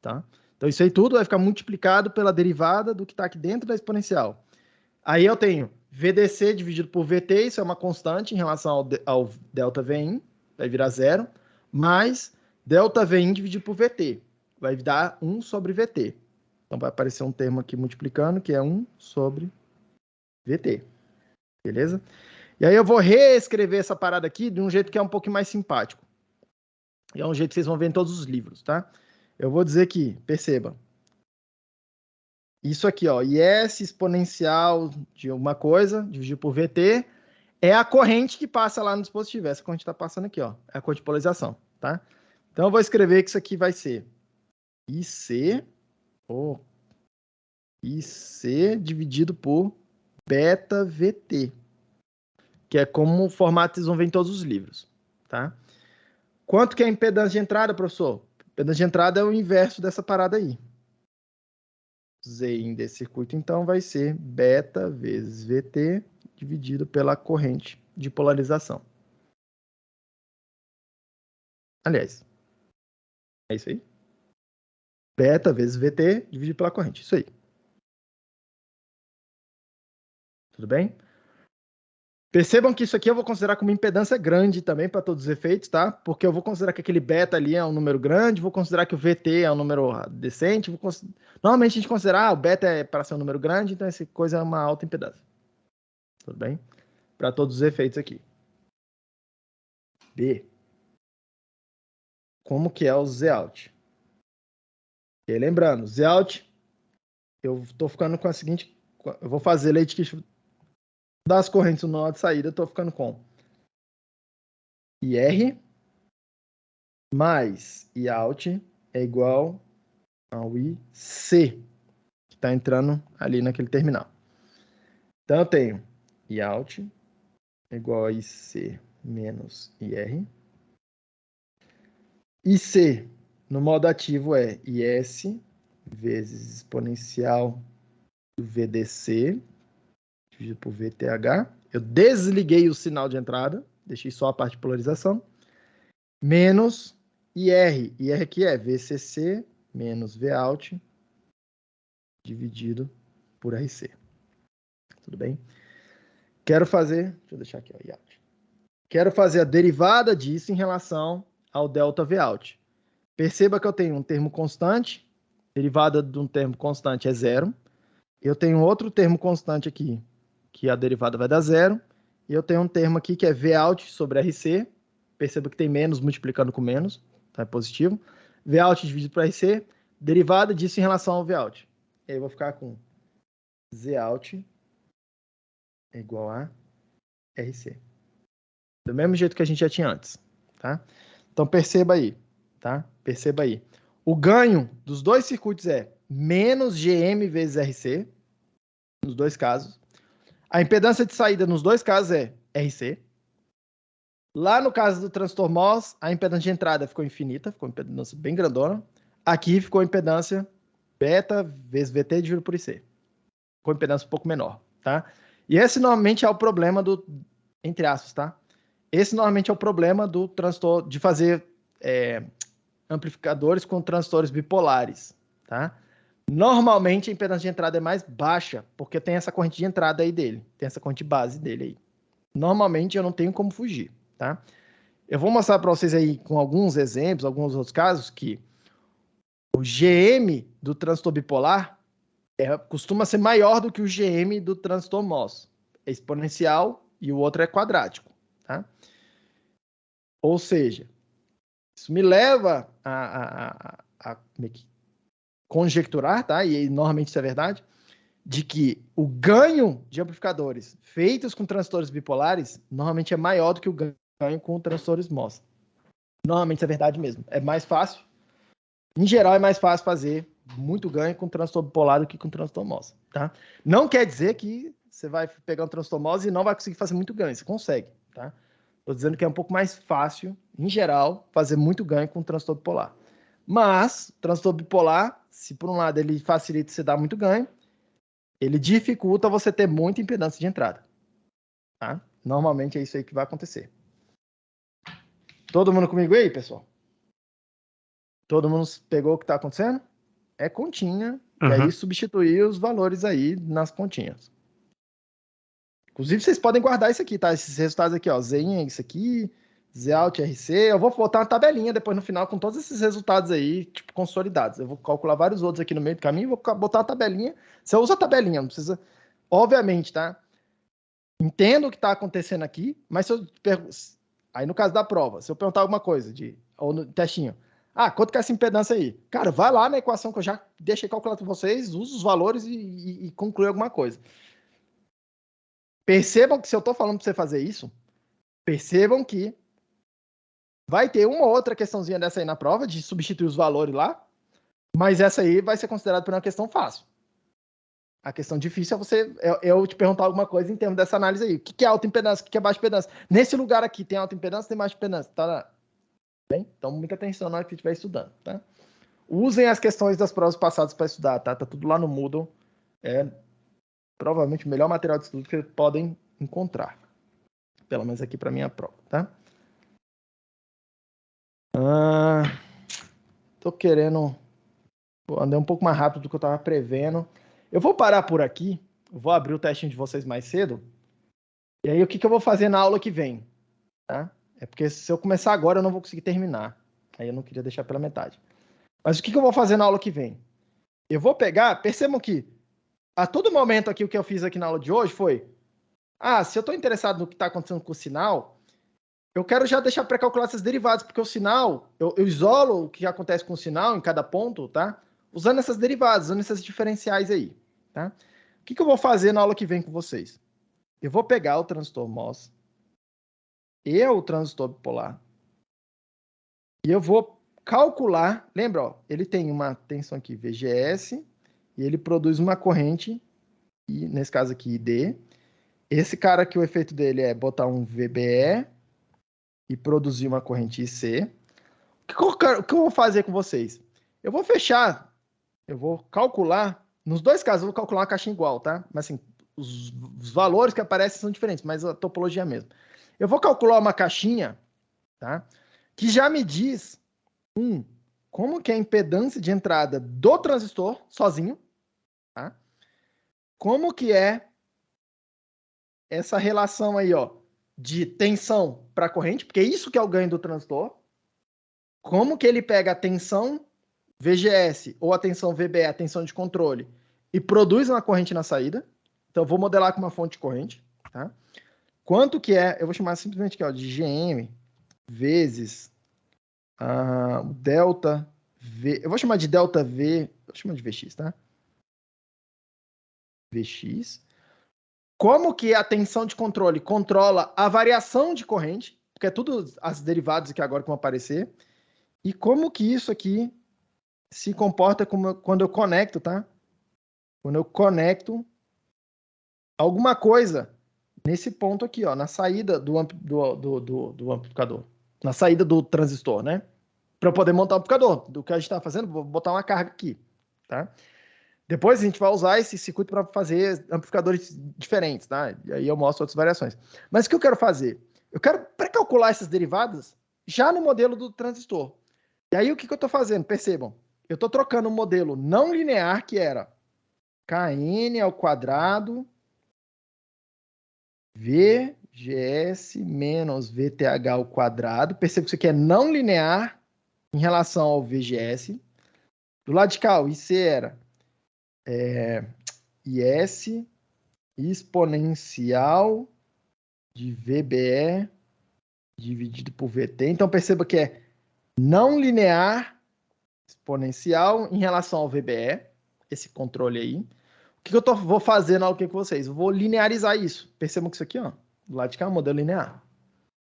Tá? Então, isso aí tudo vai ficar multiplicado pela derivada do que está aqui dentro da exponencial. Aí eu tenho VDC dividido por VT, isso é uma constante em relação ao ΔVin, vai virar zero, mais ΔVin dividido por VT, vai dar 1 sobre VT. Então vai aparecer um termo aqui multiplicando, que é 1 sobre VT. Beleza? E aí eu vou reescrever essa parada aqui de um jeito que é um pouquinho mais simpático. E é um jeito que vocês vão ver em todos os livros, tá? Eu vou dizer que, perceba, isso aqui, ó, IS exponencial de alguma coisa, dividido por VT, é a corrente que passa lá no dispositivo. Essa corrente está passando aqui, ó, é a corrente de polarização, tá? Então eu vou escrever que isso aqui vai ser IC, IC dividido por beta VT, que é como o formato vocês vão ver em todos os livros, tá? Quanto que é a impedância de entrada, professor? A impedância de entrada é o inverso dessa parada aí. Zin desse circuito, então, vai ser beta vezes VT dividido pela corrente de polarização. Aliás, é isso aí. Beta vezes VT dividido pela corrente. Isso aí. Tudo bem? Percebam que isso aqui eu vou considerar como impedância grande também para todos os efeitos, tá? Porque eu vou considerar que aquele beta ali é um número grande, vou considerar que o VT é um número decente. Normalmente a gente considera o beta é para ser um número grande, então essa coisa é uma alta impedância. Tudo bem? Para todos os efeitos aqui. B. Como que é o Zout? E aí, lembrando, Zout, eu estou ficando com a seguinte... Eu vou fazer Leite-Quispe das correntes no nó de saída, estou ficando com IR mais IOUT é igual ao IC, que está entrando ali naquele terminal. Então, eu tenho IOUT é igual a IC menos IR. IC, no modo ativo, é IS vezes exponencial do VDC, dividido por VTH. Eu desliguei o sinal de entrada, deixei só a parte de polarização, menos IR. IR aqui é VCC menos Vout dividido por RC. Tudo bem? Quero fazer... Deixa eu deixar aqui, ó, IOUT. Quero fazer a derivada disso em relação ao delta Vout. Perceba que eu tenho um termo constante, derivada de um termo constante é zero. Eu tenho outro termo constante aqui, que a derivada vai dar zero. E eu tenho um termo aqui que é Vout sobre RC. Perceba que tem menos multiplicando com menos, tá? É positivo. Vout dividido por RC, derivada disso em relação ao Vout. E aí eu vou ficar com Zout é igual a RC. Do mesmo jeito que a gente já tinha antes, tá? Então perceba aí, tá? Perceba aí. O ganho dos dois circuitos é menos GM vezes RC, nos dois casos. A impedância de saída nos dois casos é RC. Lá no caso do transistor MOS, a impedância de entrada ficou infinita, ficou uma impedância bem grandona. Aqui ficou a impedância beta vezes VT dividido por IC. Ficou a impedância um pouco menor, tá? E esse normalmente é o problema do, entre aspas, tá? Esse normalmente é o problema do transistor, de fazer amplificadores com transistores bipolares, tá? Normalmente a impedância de entrada é mais baixa, porque tem essa corrente de entrada aí dele, tem essa corrente base dele aí. Normalmente eu não tenho como fugir, tá? Eu vou mostrar para vocês aí com alguns exemplos, alguns outros casos, que o GM do transistor bipolar costuma ser maior do que o GM do transistor MOS. É exponencial e o outro é quadrático, tá? Ou seja, isso me leva a conjecturar, tá? E normalmente isso é verdade, de que o ganho de amplificadores feitos com transistores bipolares normalmente é maior do que o ganho com transistores MOS. Normalmente isso é verdade mesmo. É mais fácil. Em geral, é mais fácil fazer muito ganho com transistor bipolar do que com transistor MOS, tá? Não quer dizer que você vai pegar um transistor MOS e não vai conseguir fazer muito ganho. Você consegue, tá? Estou dizendo que é um pouco mais fácil, em geral, fazer muito ganho com transistor bipolar. Mas, transistor bipolar, se por um lado ele facilita você dar muito ganho, ele dificulta você ter muita impedância de entrada, tá? Normalmente é isso aí que vai acontecer. Todo mundo comigo aí, pessoal? Todo mundo pegou o que está acontecendo? É continha, e aí substituir os valores aí nas continhas. Inclusive, vocês podem guardar isso aqui, tá? Esses resultados aqui, ó. Zinha, isso aqui, Zout, RC. Eu vou botar uma tabelinha depois no final com todos esses resultados aí, tipo, consolidados. Eu vou calcular vários outros aqui no meio do caminho e vou botar uma tabelinha. Você usa a tabelinha, não precisa... Obviamente, tá? Entendo o que está acontecendo aqui, mas se eu aí no caso da prova, se eu perguntar alguma coisa, ou no testinho, quanto que é essa impedância aí? Cara, vai lá na equação que eu já deixei calculado para vocês, usa os valores e conclui alguma coisa. Percebam que se eu estou falando para você fazer isso, percebam que vai ter uma outra questãozinha dessa aí na prova, de substituir os valores lá, mas essa aí vai ser considerada por uma questão fácil. A questão difícil é eu te perguntar alguma coisa em termos dessa análise aí. O que é alta impedância? O que é baixa impedância? Nesse lugar aqui, tem alta impedância, tem baixa impedância. Tá bem? Então, muita atenção na hora que estiver estudando, tá? Usem as questões das provas passadas para estudar, tá? Tá tudo lá no Moodle. É provavelmente o melhor material de estudo que vocês podem encontrar. Pelo menos aqui para minha prova, tá? Tô querendo... Andei um pouco mais rápido do que eu tava prevendo. Eu vou parar por aqui. Eu vou abrir o testinho de vocês mais cedo. E aí, o que eu vou fazer na aula que vem? Tá? É porque se eu começar agora, eu não vou conseguir terminar. Aí eu não queria deixar pela metade. Mas o que eu vou fazer na aula que vem? Eu vou pegar... Percebam que a todo momento aqui, o que eu fiz aqui na aula de hoje foi... se eu estou interessado no que está acontecendo com o sinal, eu quero já deixar pré-calculado essas derivadas, porque o sinal... Eu isolo o que acontece com o sinal em cada ponto, tá? Usando essas derivadas, usando essas diferenciais aí, tá? O que eu vou fazer na aula que vem com vocês? Eu vou pegar o transistor MOS e o transistor bipolar e eu vou calcular, lembra, ó, ele tem uma tensão aqui VGS e ele produz uma corrente, e nesse caso aqui ID. Esse cara aqui, o efeito dele é botar um VBE e produzir uma corrente IC. O que eu vou fazer com vocês? Eu vou fechar, eu vou calcular, nos dois casos eu vou calcular uma caixinha igual, tá? Mas assim, os valores que aparecem são diferentes, mas a topologia é a mesma. Eu vou calcular uma caixinha, tá? Que já me diz, como que é a impedância de entrada do transistor sozinho, tá? Como que é essa relação aí, ó, de tensão para corrente, porque é isso que é o ganho do transistor. Como que ele pega a tensão VGS ou a tensão VBE, a tensão de controle, e produz uma corrente na saída. Então, eu vou modelar com uma fonte de corrente, tá? Quanto que é, eu vou chamar simplesmente aqui, ó, de GM vezes delta V, eu vou chamar de delta V, vou chamar de VX, tá? VX. Como que a tensão de controle controla a variação de corrente, porque é tudo as derivadas aqui agora que vão aparecer, e como que isso aqui se comporta quando eu conecto, tá? Quando eu conecto alguma coisa nesse ponto aqui, ó, na saída do amplificador, na saída do transistor, né? Para eu poder montar o amplificador. Do que a gente está fazendo, vou botar uma carga aqui, tá? Depois a gente vai usar esse circuito para fazer amplificadores diferentes, tá? E aí eu mostro outras variações. Mas o que eu quero fazer? Eu quero pré-calcular essas derivadas já no modelo do transistor. E aí o que eu estou fazendo? Percebam, eu estou trocando um modelo não linear, que era Kn ao quadrado VGS menos VTH ao quadrado. Perceba que isso aqui é não linear em relação ao VGS. Do lado de cá, o IC era IS exponencial de VBE dividido por VT. Então, perceba que é não linear exponencial em relação ao VBE, esse controle aí. O que eu vou fazer na aula aqui com vocês? Eu vou linearizar isso. Percebam que isso aqui, ó, do lado de cá é um modelo linear.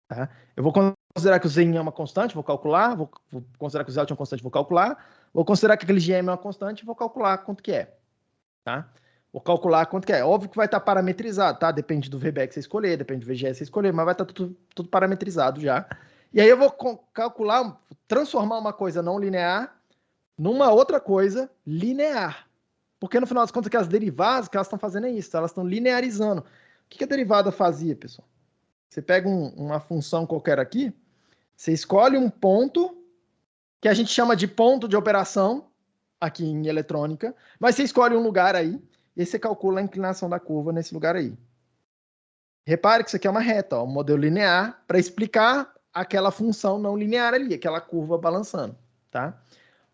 Tá? Eu vou considerar que o Z é uma constante, vou calcular. Vou considerar que o Z é uma constante, vou calcular. Vou considerar que aquele GM é uma constante, vou calcular quanto que é. Tá? Vou calcular quanto que é. Óbvio que vai estar parametrizado, tá? Depende do VBE que você escolher, depende do VGS que você escolher, mas vai estar tudo parametrizado já. E aí eu vou calcular, transformar uma coisa não linear numa outra coisa linear. Porque no final das contas, que as derivadas que elas estão fazendo é isso, elas estão linearizando. O que a derivada fazia, pessoal? Você pega uma função qualquer aqui, você escolhe um ponto, que a gente chama de ponto de operação, aqui em eletrônica, mas você escolhe um lugar aí, e aí você calcula a inclinação da curva nesse lugar aí. Repare que isso aqui é uma reta, ó, um modelo linear, para explicar aquela função não linear ali, aquela curva balançando, tá?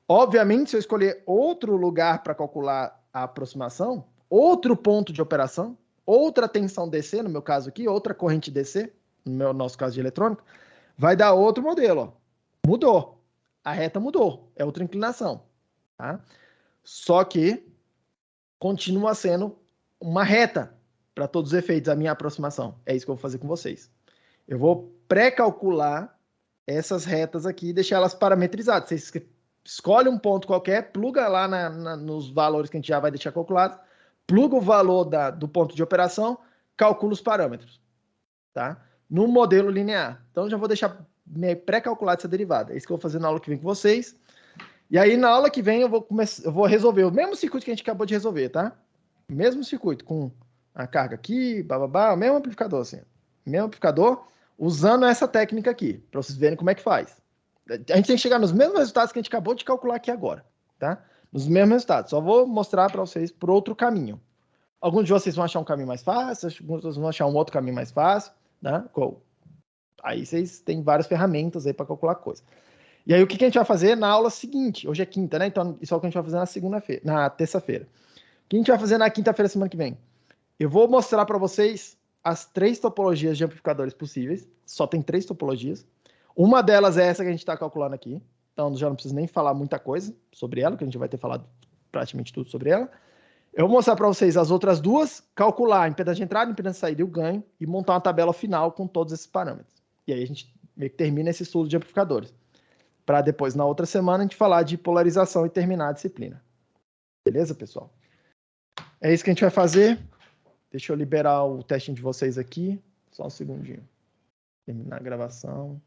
Obviamente, se eu escolher outro lugar para calcular a aproximação, outro ponto de operação, outra tensão DC, no meu caso aqui, outra corrente DC, no nosso caso de eletrônica, vai dar outro modelo. Ó. Mudou. A reta mudou. É outra inclinação. Tá? Só que continua sendo uma reta para todos os efeitos, a minha aproximação. É isso que eu vou fazer com vocês. Eu vou pré-calcular essas retas aqui e deixar elas parametrizadas. Vocês escolhe um ponto qualquer, pluga lá nos valores que a gente já vai deixar calculados, pluga o valor do ponto de operação, calcula os parâmetros, tá? No modelo linear. Então, já vou deixar pré-calculado essa derivada. É isso que eu vou fazer na aula que vem com vocês. E aí, na aula que vem, eu vou resolver o mesmo circuito que a gente acabou de resolver, tá? O mesmo circuito, com a carga aqui, bababá, o mesmo amplificador, assim. Mesmo amplificador, usando essa técnica aqui, para vocês verem como é que faz. A gente tem que chegar nos mesmos resultados que a gente acabou de calcular aqui agora, tá? Nos mesmos resultados. Só vou mostrar para vocês por outro caminho. Alguns de vocês vão achar um caminho mais fácil, alguns vão achar um outro caminho mais fácil, né? Aí vocês têm várias ferramentas aí para calcular coisa. E aí o que a gente vai fazer na aula seguinte? Hoje é quinta, né? Então isso é o que a gente vai fazer na segunda-feira, na terça-feira. O que a gente vai fazer na quinta-feira semana que vem? Eu vou mostrar para vocês as 3 topologias de amplificadores possíveis. Só tem 3 topologias. Uma delas é essa que a gente está calculando aqui. Então, já não preciso nem falar muita coisa sobre ela, que a gente vai ter falado praticamente tudo sobre ela. Eu vou mostrar para vocês as outras duas, calcular a impedância de entrada, a impedância de saída e o ganho, e montar uma tabela final com todos esses parâmetros. E aí a gente meio que termina esse estudo de amplificadores. Para depois, na outra semana, a gente falar de polarização e terminar a disciplina. Beleza, pessoal? É isso que a gente vai fazer. Deixa eu liberar o testinho de vocês aqui. Só um segundinho. Terminar a gravação.